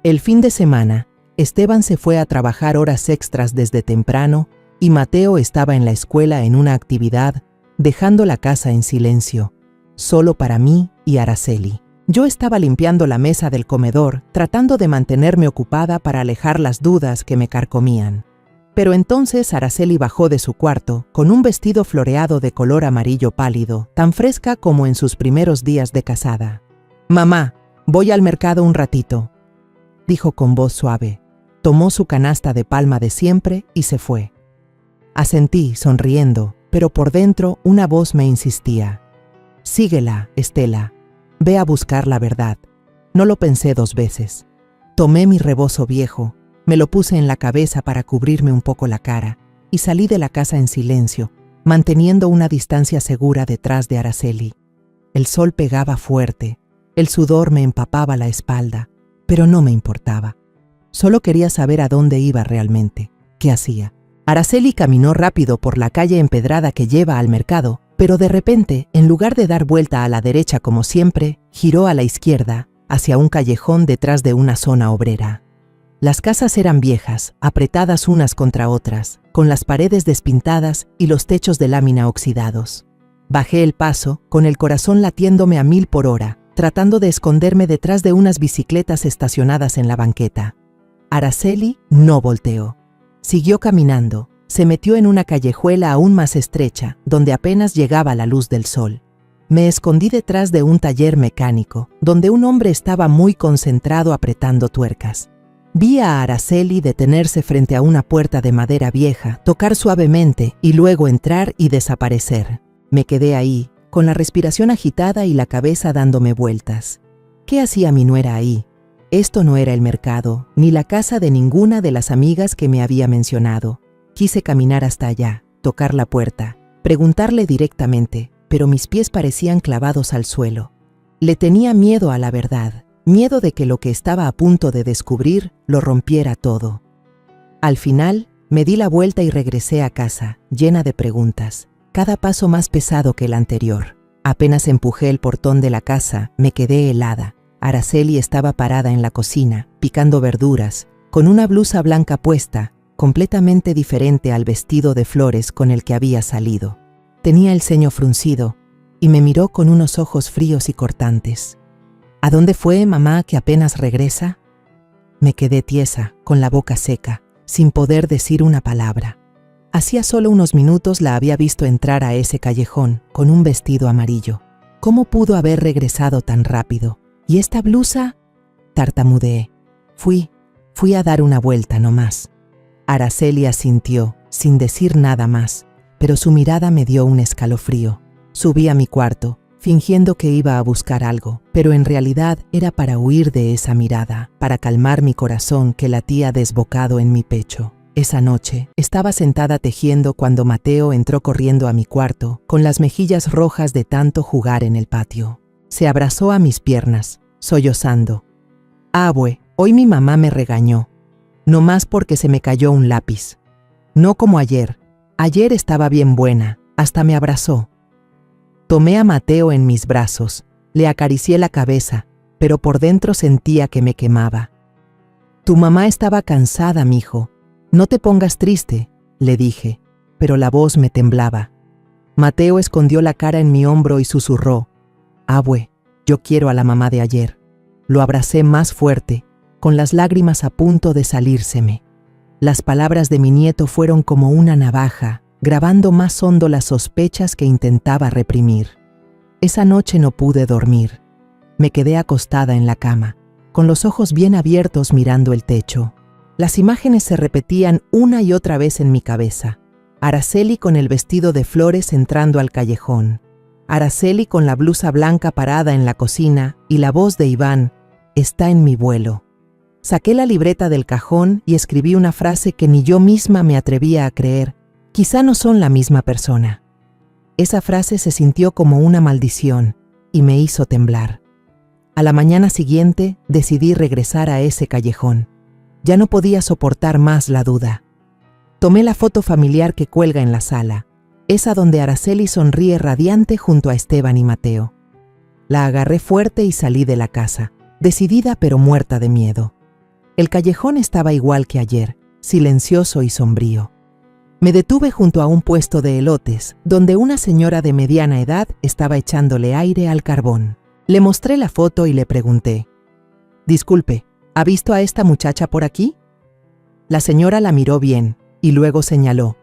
El fin de semana, Esteban se fue a trabajar horas extras desde temprano y Mateo estaba en la escuela en una actividad, dejando la casa en silencio, solo para mí y Araceli. Yo estaba limpiando la mesa del comedor, tratando de mantenerme ocupada para alejar las dudas que me carcomían. Pero entonces Araceli bajó de su cuarto con un vestido floreado de color amarillo pálido, tan fresca como en sus primeros días de casada. «Mamá, voy al mercado un ratito», dijo con voz suave. Tomó su canasta de palma de siempre y se fue. Asentí, sonriendo, pero por dentro una voz me insistía. «Síguela, Estela. Ve a buscar la verdad». No lo pensé 2 veces. Tomé mi rebozo viejo, me lo puse en la cabeza para cubrirme un poco la cara y salí de la casa en silencio, manteniendo una distancia segura detrás de Araceli. El sol pegaba fuerte, el sudor me empapaba la espalda, pero no me importaba. Solo quería saber a dónde iba realmente, qué hacía. Araceli caminó rápido por la calle empedrada que lleva al mercado, pero de repente, en lugar de dar vuelta a la derecha como siempre, giró a la izquierda, hacia un callejón detrás de una zona obrera. Las casas eran viejas, apretadas unas contra otras, con las paredes despintadas y los techos de lámina oxidados. Bajé el paso, con el corazón latiéndome a 1000 por hora, tratando de esconderme detrás de unas bicicletas estacionadas en la banqueta. Araceli no volteó. Siguió caminando, se metió en una callejuela aún más estrecha, donde apenas llegaba la luz del sol. Me escondí detrás de un taller mecánico, donde un hombre estaba muy concentrado apretando tuercas. Vi a Araceli detenerse frente a una puerta de madera vieja, tocar suavemente y luego entrar y desaparecer. Me quedé ahí, con la respiración agitada y la cabeza dándome vueltas. ¿Qué hacía mi nuera ahí? Esto no era el mercado, ni la casa de ninguna de las amigas que me había mencionado. Quise caminar hasta allá, tocar la puerta, preguntarle directamente, pero mis pies parecían clavados al suelo. Le tenía miedo a la verdad. Miedo de que lo que estaba a punto de descubrir lo rompiera todo. Al final, me di la vuelta y regresé a casa, llena de preguntas, cada paso más pesado que el anterior. Apenas empujé el portón de la casa, me quedé helada. Araceli estaba parada en la cocina, picando verduras, con una blusa blanca puesta, completamente diferente al vestido de flores con el que había salido. Tenía el ceño fruncido y me miró con unos ojos fríos y cortantes. ¿A dónde fue, mamá, que apenas regresa? Me quedé tiesa, con la boca seca, sin poder decir una palabra. Hacía solo unos minutos la había visto entrar a ese callejón, con un vestido amarillo. ¿Cómo pudo haber regresado tan rápido? ¿Y esta blusa? Tartamudeé. Fui a dar una vuelta nomás. Araceli asintió, sin decir nada más, pero su mirada me dio un escalofrío. Subí a mi cuarto, fingiendo que iba a buscar algo, pero en realidad era para huir de esa mirada, para calmar mi corazón que latía desbocado en mi pecho. Esa noche, estaba sentada tejiendo cuando Mateo entró corriendo a mi cuarto, con las mejillas rojas de tanto jugar en el patio. Se abrazó a mis piernas, sollozando. «Abue, hoy mi mamá me regañó. No más porque se me cayó un lápiz. No como ayer. Ayer estaba bien buena, hasta me abrazó». Tomé a Mateo en mis brazos, le acaricié la cabeza, pero por dentro sentía que me quemaba. «Tu mamá estaba cansada, mijo. No te pongas triste», le dije, pero la voz me temblaba. Mateo escondió la cara en mi hombro y susurró: «Abue, yo quiero a la mamá de ayer». Lo abracé más fuerte, con las lágrimas a punto de salírseme. Las palabras de mi nieto fueron como una navaja, grabando más hondo las sospechas que intentaba reprimir. Esa noche no pude dormir. Me quedé acostada en la cama, con los ojos bien abiertos mirando el techo. Las imágenes se repetían una y otra vez en mi cabeza. Araceli con el vestido de flores entrando al callejón. Araceli con la blusa blanca parada en la cocina y la voz de Iván: está en mi vuelo. Saqué la libreta del cajón y escribí una frase que ni yo misma me atrevía a creer. Quizá no son la misma persona. Esa frase se sintió como una maldición y me hizo temblar. A la mañana siguiente decidí regresar a ese callejón. Ya no podía soportar más la duda. Tomé la foto familiar que cuelga en la sala, esa donde Araceli sonríe radiante junto a Esteban y Mateo. La agarré fuerte y salí de la casa, decidida pero muerta de miedo. El callejón estaba igual que ayer, silencioso y sombrío. Me detuve junto a un puesto de elotes, donde una señora de mediana edad estaba echándole aire al carbón. Le mostré la foto y le pregunté: «Disculpe, ¿ha visto a esta muchacha por aquí?». La señora la miró bien y luego señaló: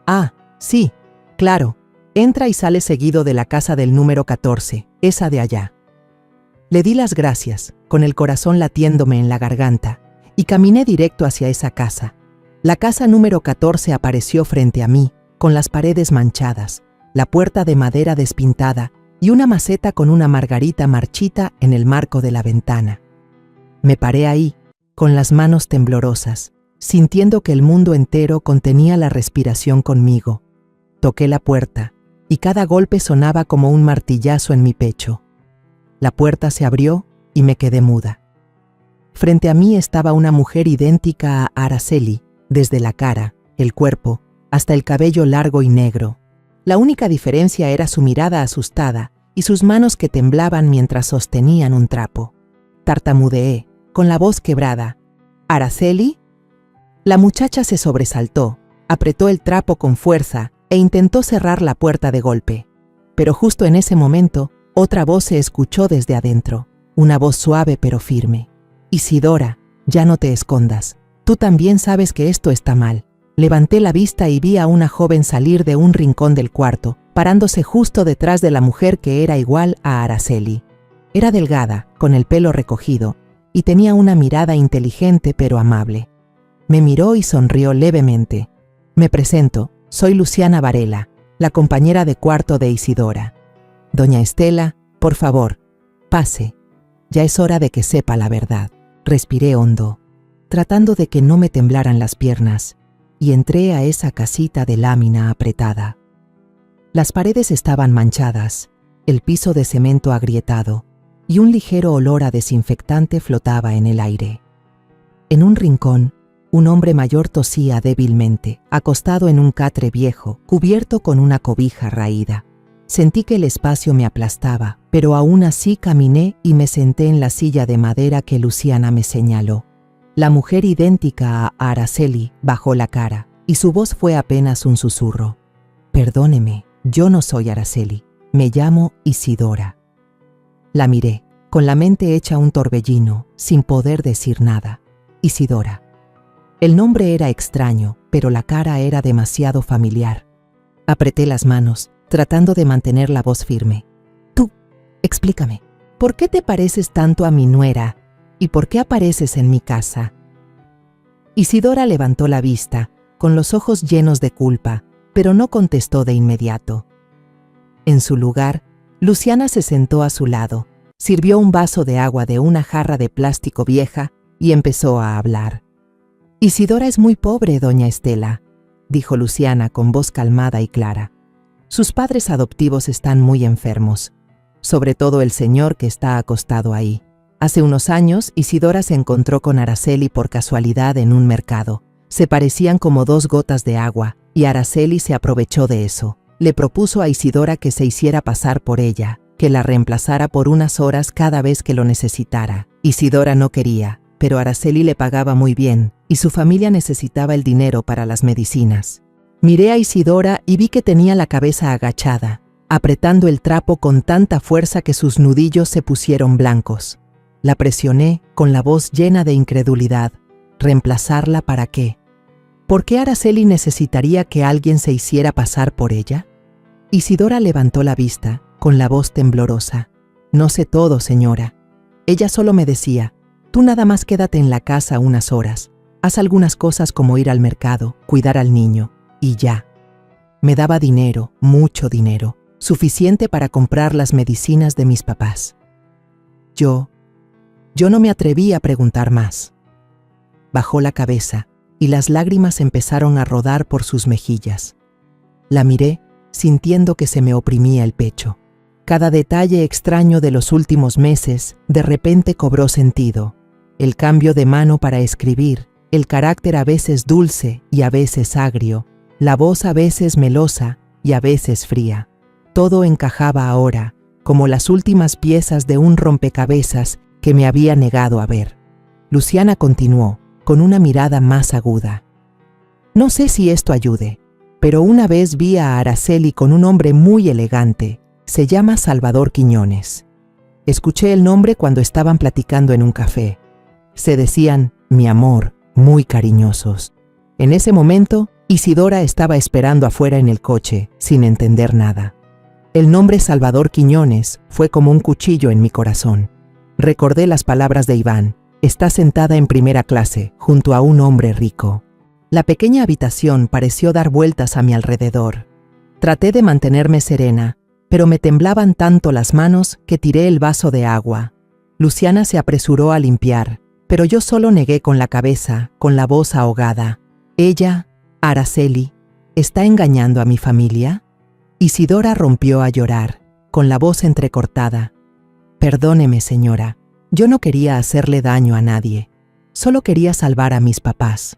«Ah, sí, claro, entra y sale seguido de la casa del número 14, esa de allá». Le di las gracias, con el corazón latiéndome en la garganta, y caminé directo hacia esa casa. La casa número 14 apareció frente a mí, con las paredes manchadas, la puerta de madera despintada y una maceta con una margarita marchita en el marco de la ventana. Me paré ahí, con las manos temblorosas, sintiendo que el mundo entero contenía la respiración conmigo. Toqué la puerta, y cada golpe sonaba como un martillazo en mi pecho. La puerta se abrió y me quedé muda. Frente a mí estaba una mujer idéntica a Araceli, desde la cara, el cuerpo, hasta el cabello largo y negro. La única diferencia era su mirada asustada y sus manos que temblaban mientras sostenían un trapo. Tartamudeé, con la voz quebrada: «¿Araceli?». La muchacha se sobresaltó, apretó el trapo con fuerza e intentó cerrar la puerta de golpe. Pero justo en ese momento, otra voz se escuchó desde adentro, una voz suave pero firme: «Isidora, ya no te escondas. Tú también sabes que esto está mal». Levanté la vista y vi a una joven salir de un rincón del cuarto, parándose justo detrás de la mujer que era igual a Araceli. Era delgada, con el pelo recogido, y tenía una mirada inteligente pero amable. Me miró y sonrió levemente. «Me presento, soy Luciana Varela, la compañera de cuarto de Isidora. Doña Estela, por favor, pase. Ya es hora de que sepa la verdad». Respiré hondo, tratando de que no me temblaran las piernas, y entré a esa casita de lámina apretada. Las paredes estaban manchadas, el piso de cemento agrietado, y un ligero olor a desinfectante flotaba en el aire. En un rincón, un hombre mayor tosía débilmente, acostado en un catre viejo, cubierto con una cobija raída. Sentí que el espacio me aplastaba, pero aún así caminé y me senté en la silla de madera que Luciana me señaló. La mujer idéntica a Araceli bajó la cara, y su voz fue apenas un susurro: «Perdóneme, yo no soy Araceli, me llamo Isidora». La miré, con la mente hecha un torbellino, sin poder decir nada. Isidora. El nombre era extraño, pero la cara era demasiado familiar. Apreté las manos, tratando de mantener la voz firme. «Tú, explícame, ¿por qué te pareces tanto a mi nuera? ¿Y por qué apareces en mi casa?». Isidora levantó la vista, con los ojos llenos de culpa, pero no contestó de inmediato. En su lugar, Luciana se sentó a su lado, sirvió un vaso de agua de una jarra de plástico vieja y empezó a hablar. «Isidora es muy pobre, doña Estela», dijo Luciana con voz calmada y clara. «Sus padres adoptivos están muy enfermos, sobre todo el señor que está acostado ahí. Hace unos años, Isidora se encontró con Araceli por casualidad en un mercado. Se parecían como dos gotas de agua, y Araceli se aprovechó de eso. Le propuso a Isidora que se hiciera pasar por ella, que la reemplazara por unas horas cada vez que lo necesitara. Isidora no quería, pero Araceli le pagaba muy bien, y su familia necesitaba el dinero para las medicinas. Miré a Isidora y vi que tenía la cabeza agachada, apretando el trapo con tanta fuerza que sus nudillos se pusieron blancos. La presioné con la voz llena de incredulidad. ¿Reemplazarla para qué? ¿Por qué Araceli necesitaría que alguien se hiciera pasar por ella? Isidora levantó la vista, con la voz temblorosa. No sé todo, señora. Ella solo me decía, tú nada más quédate en la casa unas horas. Haz algunas cosas como ir al mercado, cuidar al niño, y ya. Me daba dinero, mucho dinero, suficiente para comprar las medicinas de mis papás. Yo no me atreví a preguntar más. Bajó la cabeza y las lágrimas empezaron a rodar por sus mejillas. La miré, sintiendo que se me oprimía el pecho. Cada detalle extraño de los últimos meses de repente cobró sentido. El cambio de mano para escribir, el carácter a veces dulce y a veces agrio, la voz a veces melosa y a veces fría. Todo encajaba ahora, como las últimas piezas de un rompecabezas que me había negado a ver. Luciana continuó, con una mirada más aguda. No sé si esto ayude, pero una vez vi a Araceli con un hombre muy elegante. Se llama Salvador Quiñones. Escuché el nombre cuando estaban platicando en un café. Se decían, mi amor, muy cariñosos. En ese momento, Isidora estaba esperando afuera en el coche, sin entender nada. El nombre Salvador Quiñones fue como un cuchillo en mi corazón. Recordé las palabras de Iván. Está sentada en primera clase, junto a un hombre rico. La pequeña habitación pareció dar vueltas a mi alrededor. Traté de mantenerme serena, pero me temblaban tanto las manos que tiré el vaso de agua. Luciana se apresuró a limpiar, pero yo solo negué con la cabeza, con la voz ahogada. Ella, Araceli, ¿está engañando a mi familia? Isidora rompió a llorar, con la voz entrecortada. Perdóneme, señora, yo no quería hacerle daño a nadie. Solo quería salvar a mis papás.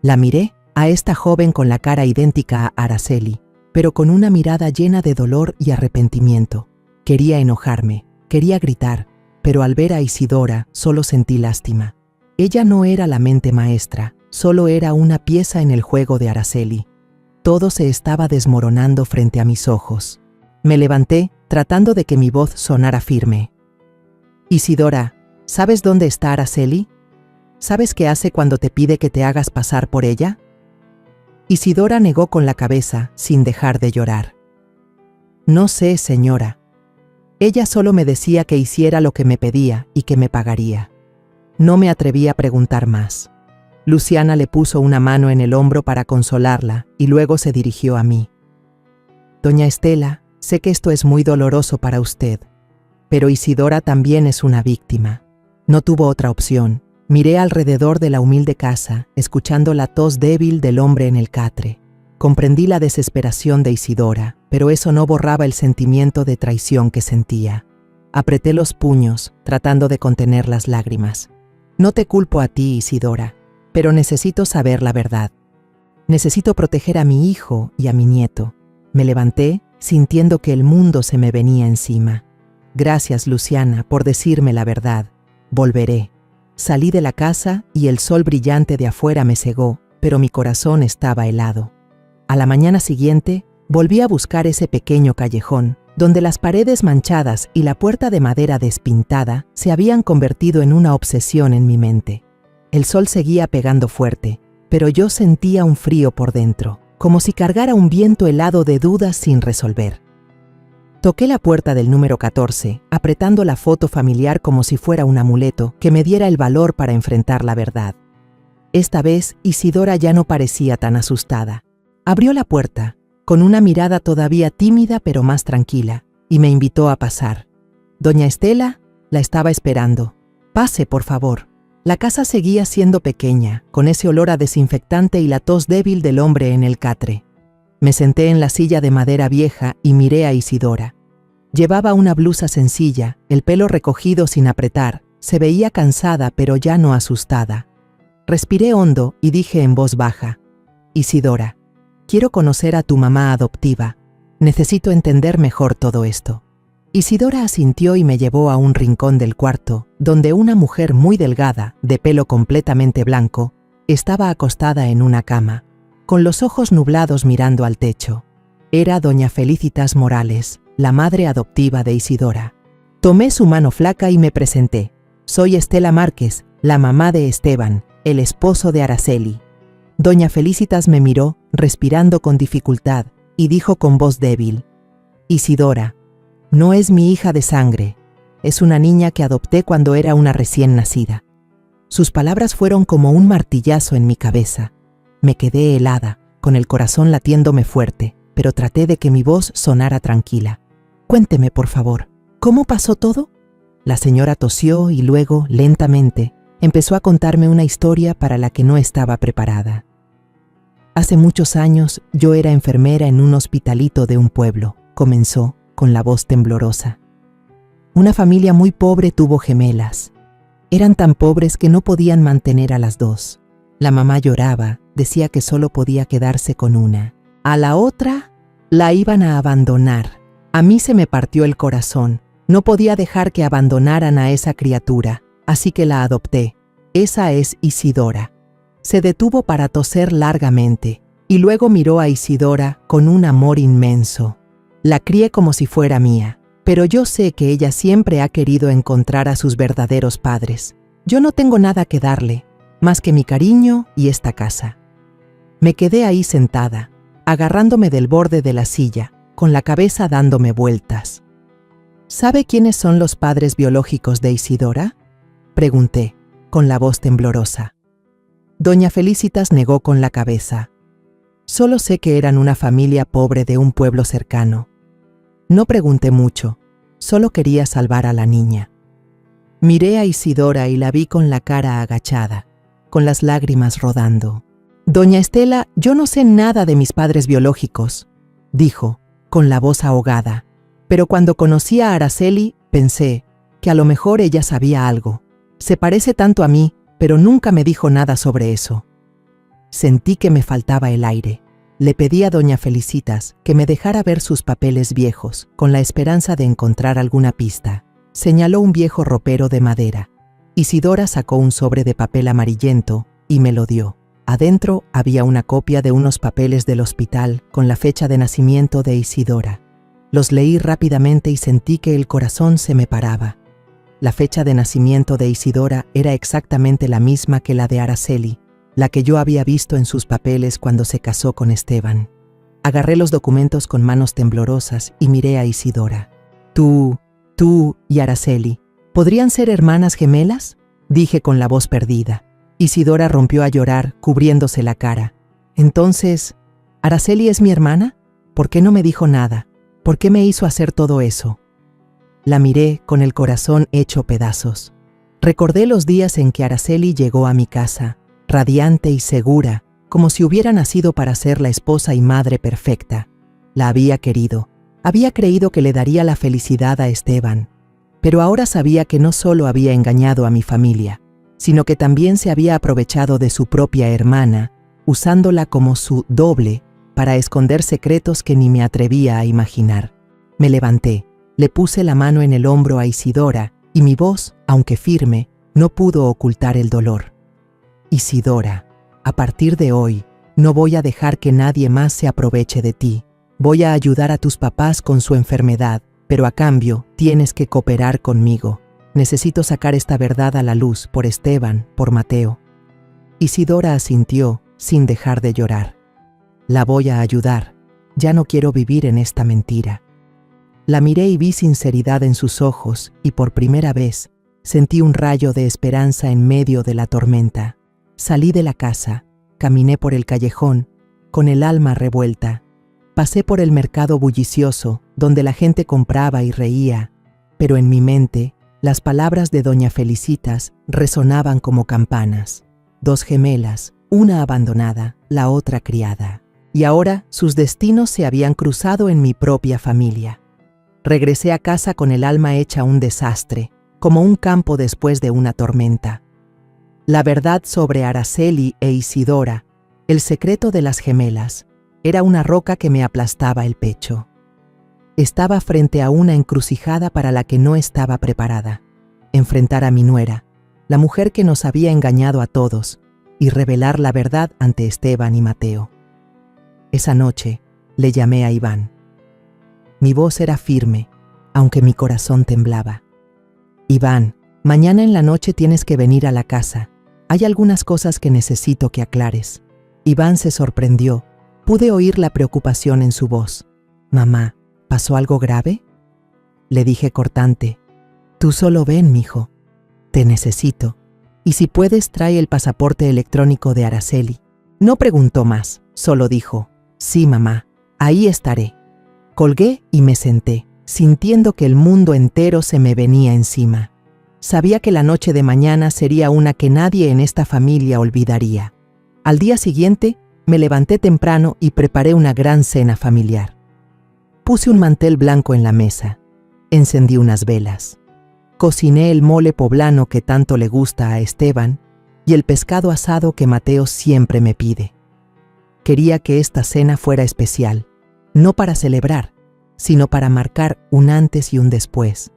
La miré, a esta joven con la cara idéntica a Araceli, pero con una mirada llena de dolor y arrepentimiento. Quería enojarme, quería gritar, pero al ver a Isidora solo sentí lástima. Ella no era la mente maestra, solo era una pieza en el juego de Araceli. Todo se estaba desmoronando frente a mis ojos. Me levanté, tratando de que mi voz sonara firme. Isidora, ¿sabes dónde está Araceli? ¿Sabes qué hace cuando te pide que te hagas pasar por ella? Isidora negó con la cabeza, sin dejar de llorar. No sé, señora. Ella solo me decía que hiciera lo que me pedía y que me pagaría. No me atreví a preguntar más. Luciana le puso una mano en el hombro para consolarla y luego se dirigió a mí. Doña Estela, sé que esto es muy doloroso para usted, pero Isidora también es una víctima. No tuvo otra opción. Miré alrededor de la humilde casa, escuchando la tos débil del hombre en el catre. Comprendí la desesperación de Isidora, pero eso no borraba el sentimiento de traición que sentía. Apreté los puños, tratando de contener las lágrimas. No te culpo a ti, Isidora, pero necesito saber la verdad. Necesito proteger a mi hijo y a mi nieto. Me levanté, sintiendo que el mundo se me venía encima. Gracias, Luciana, por decirme la verdad. Volveré. Salí de la casa y el sol brillante de afuera me cegó, pero mi corazón estaba helado. A la mañana siguiente, volví a buscar ese pequeño callejón, donde las paredes manchadas y la puerta de madera despintada se habían convertido en una obsesión en mi mente. El sol seguía pegando fuerte, pero yo sentía un frío por dentro, como si cargara un viento helado de dudas sin resolver. Toqué la puerta del número 14, apretando la foto familiar como si fuera un amuleto que me diera el valor para enfrentar la verdad. Esta vez, Isidora ya no parecía tan asustada. Abrió la puerta, con una mirada todavía tímida pero más tranquila, y me invitó a pasar. Doña Estela la estaba esperando. Pase, por favor. La casa seguía siendo pequeña, con ese olor a desinfectante y la tos débil del hombre en el catre. Me senté en la silla de madera vieja y miré a Isidora. Llevaba una blusa sencilla, el pelo recogido sin apretar, se veía cansada pero ya no asustada. Respiré hondo y dije en voz baja, Isidora, quiero conocer a tu mamá adoptiva. Necesito entender mejor todo esto. Isidora asintió y me llevó a un rincón del cuarto, donde una mujer muy delgada, de pelo completamente blanco, estaba acostada en una cama, con los ojos nublados mirando al techo. Era doña Felicitas Morales, la madre adoptiva de Isidora. Tomé su mano flaca y me presenté. Soy Estela Márquez, la mamá de Esteban, el esposo de Araceli. Doña Felicitas me miró, respirando con dificultad, y dijo con voz débil: Isidora, no es mi hija de sangre, es una niña que adopté cuando era una recién nacida. Sus palabras fueron como un martillazo en mi cabeza. Me quedé helada, con el corazón latiéndome fuerte, pero traté de que mi voz sonara tranquila. Cuénteme, por favor, ¿cómo pasó todo? La señora tosió y luego, lentamente, empezó a contarme una historia para la que no estaba preparada. Hace muchos años yo era enfermera en un hospitalito de un pueblo, comenzó, con la voz temblorosa. Una familia muy pobre tuvo gemelas. Eran tan pobres que no podían mantener a las dos. La mamá lloraba, decía que solo podía quedarse con una. A la otra la iban a abandonar. A mí se me partió el corazón. No podía dejar que abandonaran a esa criatura, así que la adopté. Esa es Isidora. Se detuvo para toser largamente y luego miró a Isidora con un amor inmenso. La crié como si fuera mía, pero yo sé que ella siempre ha querido encontrar a sus verdaderos padres. Yo no tengo nada que darle, más que mi cariño y esta casa. Me quedé ahí sentada, agarrándome del borde de la silla, con la cabeza dándome vueltas. ¿Sabe quiénes son los padres biológicos de Isidora?, pregunté, con la voz temblorosa. Doña Felicitas negó con la cabeza. Solo sé que eran una familia pobre de un pueblo cercano. No pregunté mucho, solo quería salvar a la niña. Miré a Isidora y la vi con la cara agachada, con las lágrimas rodando. Doña Estela, yo no sé nada de mis padres biológicos, dijo, con la voz ahogada. Pero cuando conocí a Araceli, pensé que a lo mejor ella sabía algo. Se parece tanto a mí, pero nunca me dijo nada sobre eso. Sentí que me faltaba el aire. Le pedí a doña Felicitas que me dejara ver sus papeles viejos, con la esperanza de encontrar alguna pista. Señaló un viejo ropero de madera. Isidora sacó un sobre de papel amarillento y me lo dio. Adentro había una copia de unos papeles del hospital con la fecha de nacimiento de Isidora. Los leí rápidamente y sentí que el corazón se me paraba. La fecha de nacimiento de Isidora era exactamente la misma que la de Araceli, la que yo había visto en sus papeles cuando se casó con Esteban. Agarré los documentos con manos temblorosas y miré a Isidora. Tú y Araceli, ¿podrían ser hermanas gemelas?, dije con la voz perdida. Isidora rompió a llorar, cubriéndose la cara. Entonces, ¿Araceli es mi hermana? ¿Por qué no me dijo nada? ¿Por qué me hizo hacer todo eso? La miré con el corazón hecho pedazos. Recordé los días en que Araceli llegó a mi casa, radiante y segura, como si hubiera nacido para ser la esposa y madre perfecta. La había querido. Había creído que le daría la felicidad a Esteban. Pero ahora sabía que no solo había engañado a mi familia, sino que también se había aprovechado de su propia hermana, usándola como su doble para esconder secretos que ni me atrevía a imaginar. Me levanté, le puse la mano en el hombro a Isidora y mi voz, aunque firme, no pudo ocultar el dolor. Isidora, a partir de hoy, no voy a dejar que nadie más se aproveche de ti. Voy a ayudar a tus papás con su enfermedad, pero a cambio tienes que cooperar conmigo. Necesito sacar esta verdad a la luz por Esteban, por Mateo. Isidora asintió, sin dejar de llorar. La voy a ayudar. Ya no quiero vivir en esta mentira. La miré y vi sinceridad en sus ojos y por primera vez sentí un rayo de esperanza en medio de la tormenta. Salí de la casa, caminé por el callejón, con el alma revuelta. Pasé por el mercado bullicioso, donde la gente compraba y reía, pero en mi mente, las palabras de doña Felicitas resonaban como campanas. 2 gemelas, una abandonada, la otra criada. Y ahora sus destinos se habían cruzado en mi propia familia. Regresé a casa con el alma hecha un desastre, como un campo después de una tormenta. La verdad sobre Araceli e Isidora, el secreto de las gemelas, era una roca que me aplastaba el pecho. Estaba frente a una encrucijada para la que no estaba preparada. Enfrentar a mi nuera, la mujer que nos había engañado a todos, y revelar la verdad ante Esteban y Mateo. Esa noche le llamé a Iván. Mi voz era firme, aunque mi corazón temblaba. Iván, mañana en la noche tienes que venir a la casa. Hay algunas cosas que necesito que aclares. Iván se sorprendió. Pude oír la preocupación en su voz. «Mamá, ¿pasó algo grave?», le dije cortante. «Tú solo ven, mijo. Te necesito. Y si puedes, trae el pasaporte electrónico de Araceli». No preguntó más, solo dijo: «Sí, mamá, ahí estaré». Colgué y me senté, sintiendo que el mundo entero se me venía encima. Sabía que la noche de mañana sería una que nadie en esta familia olvidaría. Al día siguiente, me levanté temprano y preparé una gran cena familiar. Puse un mantel blanco en la mesa. Encendí unas velas. Cociné el mole poblano que tanto le gusta a Esteban y el pescado asado que Mateo siempre me pide. Quería que esta cena fuera especial, no para celebrar, sino para marcar un antes y un después.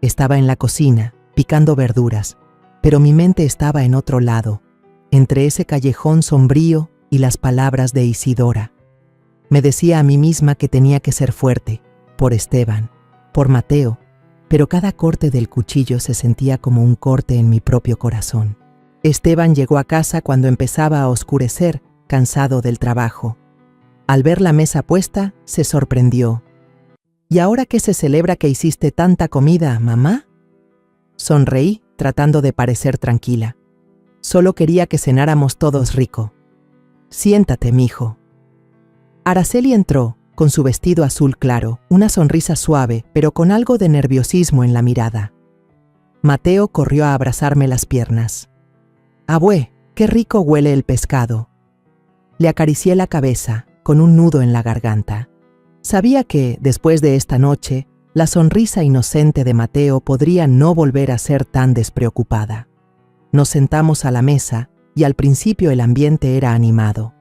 Estaba en la cocina, picando verduras, pero mi mente estaba en otro lado, entre ese callejón sombrío y las palabras de Isidora. Me decía a mí misma que tenía que ser fuerte, por Esteban, por Mateo, pero cada corte del cuchillo se sentía como un corte en mi propio corazón. Esteban llegó a casa cuando empezaba a oscurecer, cansado del trabajo. Al ver la mesa puesta, se sorprendió. «¿Y ahora qué se celebra que hiciste tanta comida, mamá?». Sonreí, tratando de parecer tranquila. «Solo quería que cenáramos todos rico». «Siéntate, mijo». Araceli entró, con su vestido azul claro, una sonrisa suave, pero con algo de nerviosismo en la mirada. Mateo corrió a abrazarme las piernas. «Abue, qué rico huele el pescado». Le acaricié la cabeza, con un nudo en la garganta. Sabía que, después de esta noche, la sonrisa inocente de Mateo podría no volver a ser tan despreocupada. Nos sentamos a la mesa y al principio el ambiente era animado.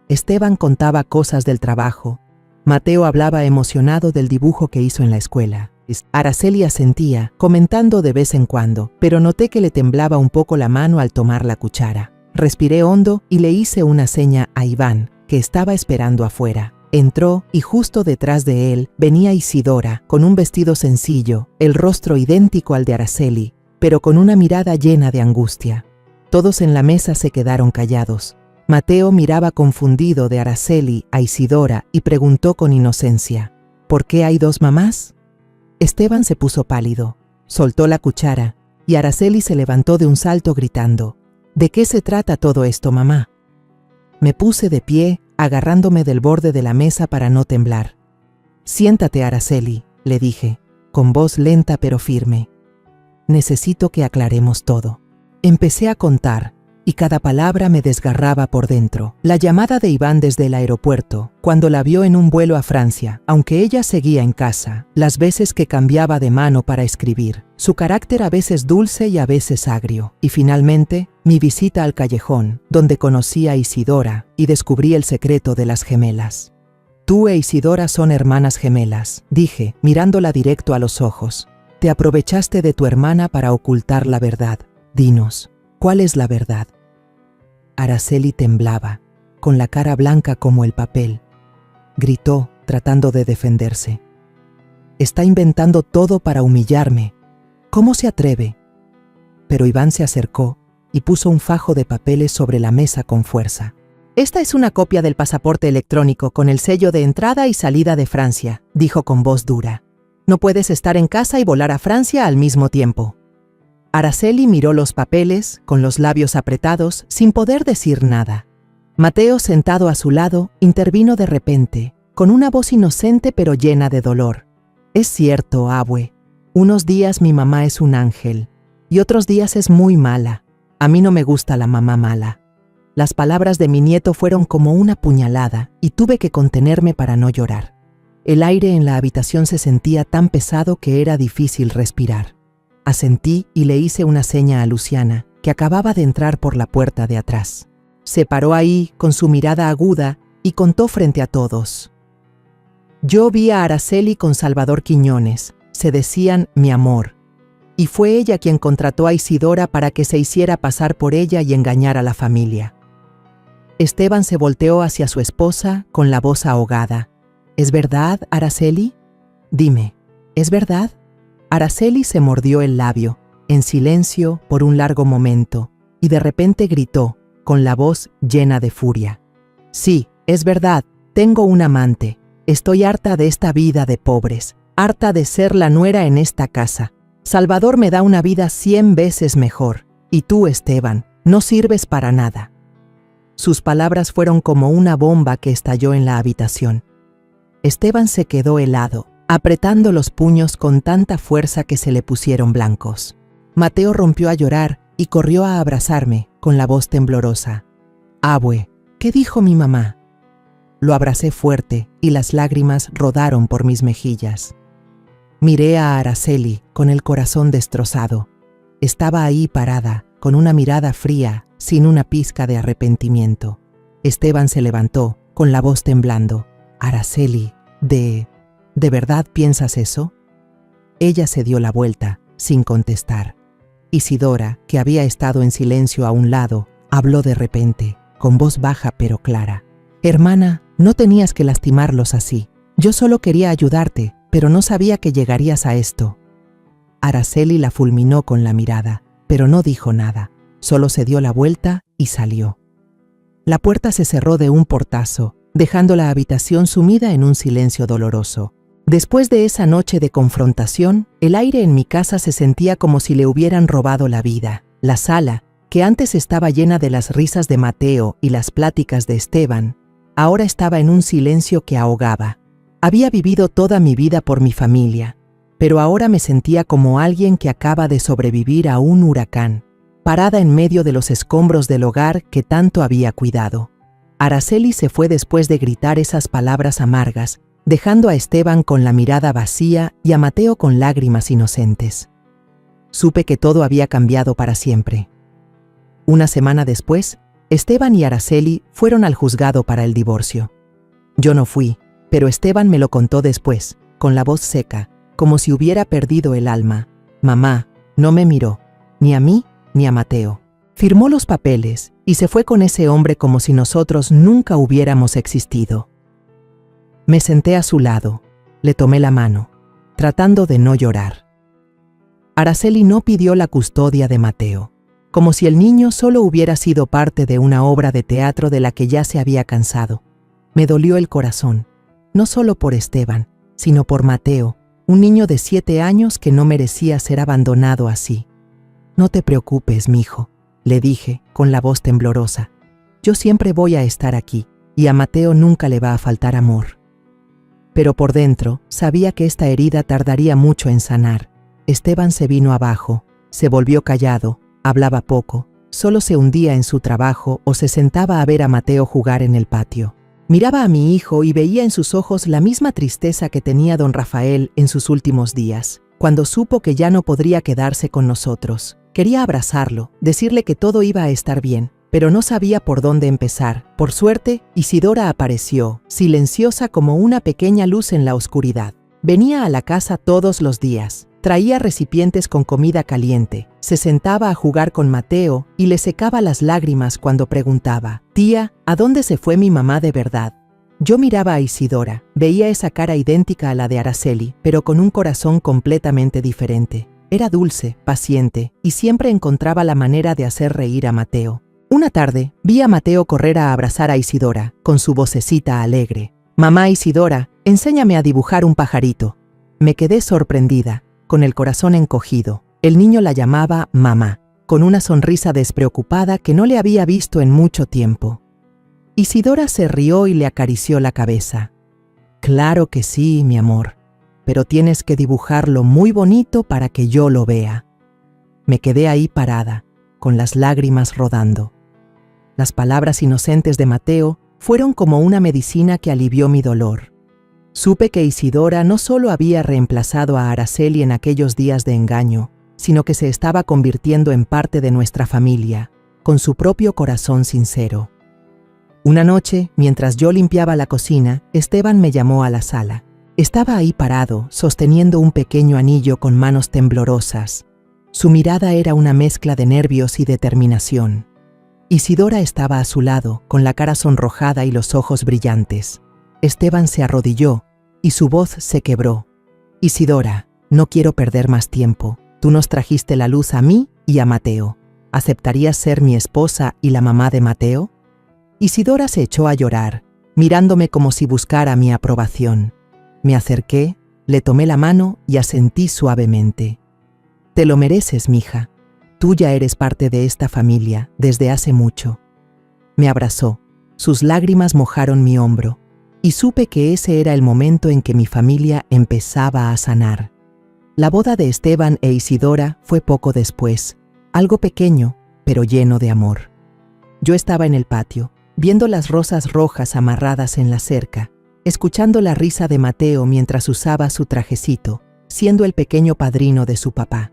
Esteban contaba cosas del trabajo. Mateo hablaba emocionado del dibujo que hizo en la escuela. Araceli asentía, comentando de vez en cuando, pero noté que le temblaba un poco la mano al tomar la cuchara. Respiré hondo y le hice una seña a Iván, que estaba esperando afuera. Entró y justo detrás de él venía Isidora, con un vestido sencillo, el rostro idéntico al de Araceli, pero con una mirada llena de angustia. Todos en la mesa se quedaron callados. Mateo miraba confundido de Araceli a Isidora y preguntó con inocencia: «¿Por qué hay dos mamás?». Esteban se puso pálido, soltó la cuchara y Araceli se levantó de un salto gritando: «¿De qué se trata todo esto, mamá?». Me puse de pie, agarrándome del borde de la mesa para no temblar. «Siéntate, Araceli», le dije, con voz lenta pero firme. «Necesito que aclaremos todo». Empecé a contar, y cada palabra me desgarraba por dentro. La llamada de Iván desde el aeropuerto, cuando la vio en un vuelo a Francia, aunque ella seguía en casa, las veces que cambiaba de mano para escribir, su carácter a veces dulce y a veces agrio, y finalmente, mi visita al callejón, donde conocí a Isidora y descubrí el secreto de las gemelas. «Tú e Isidora son hermanas gemelas», dije, mirándola directo a los ojos. «Te aprovechaste de tu hermana para ocultar la verdad. Dinos, ¿cuál es la verdad?». Araceli temblaba, con la cara blanca como el papel. Gritó, tratando de defenderse: «Está inventando todo para humillarme. ¿Cómo se atreve?». Pero Iván se acercó y puso un fajo de papeles sobre la mesa con fuerza. «Esta es una copia del pasaporte electrónico con el sello de entrada y salida de Francia», dijo con voz dura. «No puedes estar en casa y volar a Francia al mismo tiempo». Araceli miró los papeles, con los labios apretados, sin poder decir nada. Mateo, sentado a su lado, intervino de repente, con una voz inocente pero llena de dolor. «Es cierto, abue. Unos días mi mamá es un ángel, y otros días es muy mala. A mí no me gusta la mamá mala». Las palabras de mi nieto fueron como una puñalada, y tuve que contenerme para no llorar. El aire en la habitación se sentía tan pesado que era difícil respirar. Asentí y le hice una seña a Luciana, que acababa de entrar por la puerta de atrás. Se paró ahí, con su mirada aguda, y contó frente a todos: «Yo vi a Araceli con Salvador Quiñones, se decían mi amor, y fue ella quien contrató a Isidora para que se hiciera pasar por ella y engañar a la familia». Esteban se volteó hacia su esposa con la voz ahogada. «¿Es verdad, Araceli? Dime, ¿es verdad?». Araceli se mordió el labio, en silencio por un largo momento, y de repente gritó, con la voz llena de furia: Sí, es verdad, tengo un amante. Estoy harta de esta vida de pobres, harta de ser la nuera en esta casa. Salvador me da una vida 100 veces mejor. Y tú, Esteban, no sirves para nada. Sus palabras fueron como una bomba que estalló en la habitación. Esteban se quedó helado, apretando los puños con tanta fuerza que se le pusieron blancos. Mateo rompió a llorar y corrió a abrazarme con la voz temblorosa. «Abue, ¿qué dijo mi mamá?». Lo abracé fuerte y las lágrimas rodaron por mis mejillas. Miré a Araceli con el corazón destrozado. Estaba ahí parada, con una mirada fría, sin una pizca de arrepentimiento. Esteban se levantó, con la voz temblando. «Araceli, ¿de verdad piensas eso?». Ella se dio la vuelta, sin contestar. Isidora, que había estado en silencio a un lado, habló de repente, con voz baja pero clara. «Hermana, no tenías que lastimarlos así. Yo solo quería ayudarte, pero no sabía que llegarías a esto». Araceli la fulminó con la mirada, pero no dijo nada. Solo se dio la vuelta y salió. La puerta se cerró de un portazo, dejando la habitación sumida en un silencio doloroso. Después de esa noche de confrontación, el aire en mi casa se sentía como si le hubieran robado la vida. La sala, que antes estaba llena de las risas de Mateo y las pláticas de Esteban, ahora estaba en un silencio que ahogaba. Había vivido toda mi vida por mi familia, pero ahora me sentía como alguien que acaba de sobrevivir a un huracán, parada en medio de los escombros del hogar que tanto había cuidado. Araceli se fue después de gritar esas palabras amargas, dejando a Esteban con la mirada vacía y a Mateo con lágrimas inocentes. Supe que todo había cambiado para siempre. Una semana después, Esteban y Araceli fueron al juzgado para el divorcio. Yo no fui, pero Esteban me lo contó después, con la voz seca, como si hubiera perdido el alma. Mamá no me miró, ni a mí ni a Mateo. Firmó los papeles y se fue con ese hombre como si nosotros nunca hubiéramos existido. Me senté a su lado, le tomé la mano, tratando de no llorar. Araceli no pidió la custodia de Mateo, como si el niño solo hubiera sido parte de una obra de teatro de la que ya se había cansado. Me dolió el corazón, no solo por Esteban, sino por Mateo, un niño de 7 años que no merecía ser abandonado así. «No te preocupes, mijo», le dije con la voz temblorosa. «Yo siempre voy a estar aquí, y a Mateo nunca le va a faltar amor». Pero por dentro sabía que esta herida tardaría mucho en sanar. Esteban se vino abajo, se volvió callado, hablaba poco, solo se hundía en su trabajo o se sentaba a ver a Mateo jugar en el patio. Miraba a mi hijo y veía en sus ojos la misma tristeza que tenía don Rafael en sus últimos días, cuando supo que ya no podría quedarse con nosotros. Quería abrazarlo, decirle que todo iba a estar bien, pero no sabía por dónde empezar. Por suerte, Isidora apareció, silenciosa como una pequeña luz en la oscuridad. Venía a la casa todos los días. Traía recipientes con comida caliente, se sentaba a jugar con Mateo y le secaba las lágrimas cuando preguntaba: «Tía, ¿a dónde se fue mi mamá de verdad?». Yo miraba a Isidora, veía esa cara idéntica a la de Araceli, pero con un corazón completamente diferente. Era dulce, paciente, y siempre encontraba la manera de hacer reír a Mateo. Una tarde, vi a Mateo correr a abrazar a Isidora, con su vocecita alegre. «Mamá Isidora, enséñame a dibujar un pajarito». Me quedé sorprendida, con el corazón encogido. El niño la llamaba mamá, con una sonrisa despreocupada que no le había visto en mucho tiempo. Isidora se rió y le acarició la cabeza. «Claro que sí, mi amor, pero tienes que dibujarlo muy bonito para que yo lo vea». Me quedé ahí parada, con las lágrimas rodando. Las palabras inocentes de Mateo fueron como una medicina que alivió mi dolor. Supe que Isidora no solo había reemplazado a Araceli en aquellos días de engaño, sino que se estaba convirtiendo en parte de nuestra familia, con su propio corazón sincero. Una noche, mientras yo limpiaba la cocina, Esteban me llamó a la sala. Estaba ahí parado, sosteniendo un pequeño anillo con manos temblorosas. Su mirada era una mezcla de nervios y determinación. Isidora estaba a su lado, con la cara sonrojada y los ojos brillantes. Esteban se arrodilló y su voz se quebró. «Isidora, no quiero perder más tiempo. Tú nos trajiste la luz a mí y a Mateo. ¿Aceptarías ser mi esposa y la mamá de Mateo?». Isidora se echó a llorar, mirándome como si buscara mi aprobación. Me acerqué, le tomé la mano y asentí suavemente. Te lo mereces, mija. Tú ya eres parte de esta familia desde hace mucho. Me abrazó, sus lágrimas mojaron mi hombro, y supe que ese era el momento en que mi familia empezaba a sanar. La boda de Esteban e Isidora fue poco después, algo pequeño, pero lleno de amor. Yo estaba en el patio, viendo las rosas rojas amarradas en la cerca, escuchando la risa de Mateo mientras usaba su trajecito, siendo el pequeño padrino de su papá.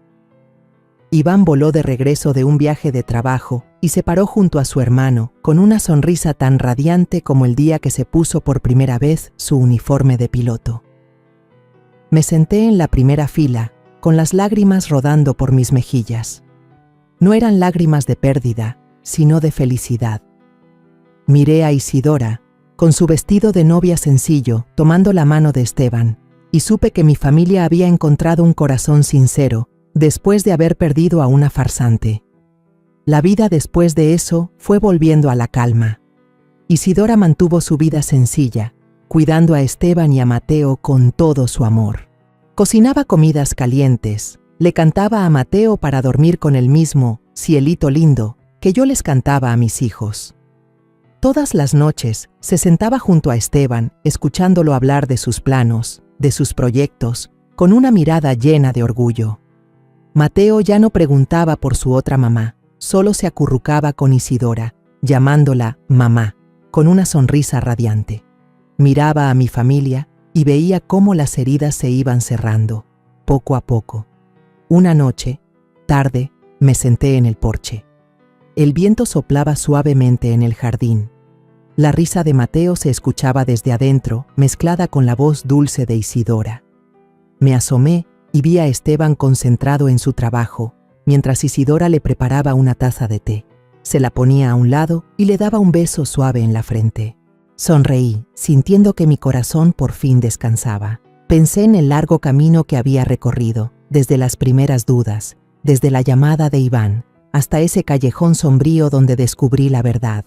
Iván voló de regreso de un viaje de trabajo y se paró junto a su hermano, con una sonrisa tan radiante como el día que se puso por primera vez su uniforme de piloto. Me senté en la primera fila, con las lágrimas rodando por mis mejillas. No eran lágrimas de pérdida, sino de felicidad. Miré a Isidora, con su vestido de novia sencillo, tomando la mano de Esteban, y supe que mi familia había encontrado un corazón sincero, después de haber perdido a una farsante. La vida después de eso fue volviendo a la calma. Isidora mantuvo su vida sencilla, cuidando a Esteban y a Mateo con todo su amor. Cocinaba comidas calientes, le cantaba a Mateo para dormir con el mismo cielito lindo que yo les cantaba a mis hijos. Todas las noches se sentaba junto a Esteban, escuchándolo hablar de sus planos, de sus proyectos, con una mirada llena de orgullo. Mateo ya no preguntaba por su otra mamá, solo se acurrucaba con Isidora, llamándola mamá, con una sonrisa radiante. Miraba a mi familia y veía cómo las heridas se iban cerrando, poco a poco. Una noche, tarde, me senté en el porche. El viento soplaba suavemente en el jardín. La risa de Mateo se escuchaba desde adentro, mezclada con la voz dulce de Isidora. Me asomé y vi a Esteban concentrado en su trabajo, mientras Isidora le preparaba una taza de té. Se la ponía a un lado y le daba un beso suave en la frente. Sonreí, sintiendo que mi corazón por fin descansaba. Pensé en el largo camino que había recorrido, desde las primeras dudas, desde la llamada de Iván, hasta ese callejón sombrío donde descubrí la verdad.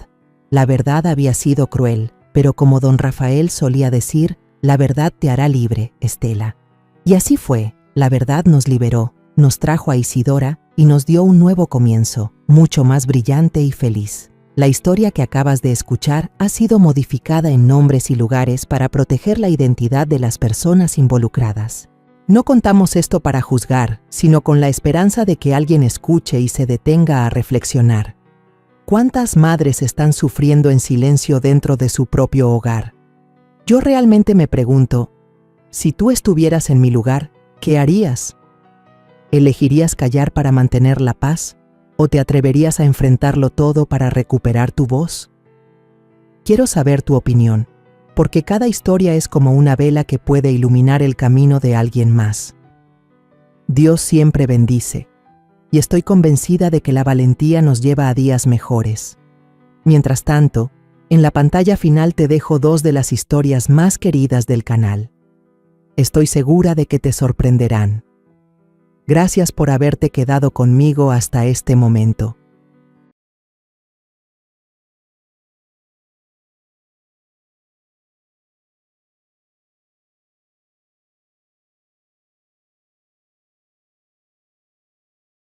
La verdad había sido cruel, pero como don Rafael solía decir, la verdad te hará libre, Estela. Y así fue. La verdad nos liberó, nos trajo a Isidora y nos dio un nuevo comienzo, mucho más brillante y feliz. La historia que acabas de escuchar ha sido modificada en nombres y lugares para proteger la identidad de las personas involucradas. No contamos esto para juzgar, sino con la esperanza de que alguien escuche y se detenga a reflexionar. ¿Cuántas madres están sufriendo en silencio dentro de su propio hogar? Yo realmente me pregunto, si tú estuvieras en mi lugar, ¿qué harías? ¿Elegirías callar para mantener la paz? ¿O te atreverías a enfrentarlo todo para recuperar tu voz? Quiero saber tu opinión, porque cada historia es como una vela que puede iluminar el camino de alguien más. Dios siempre bendice, y estoy convencida de que la valentía nos lleva a días mejores. Mientras tanto, en la pantalla final te dejo 2 de las historias más queridas del canal. Estoy segura de que te sorprenderán. Gracias por haberte quedado conmigo hasta este momento.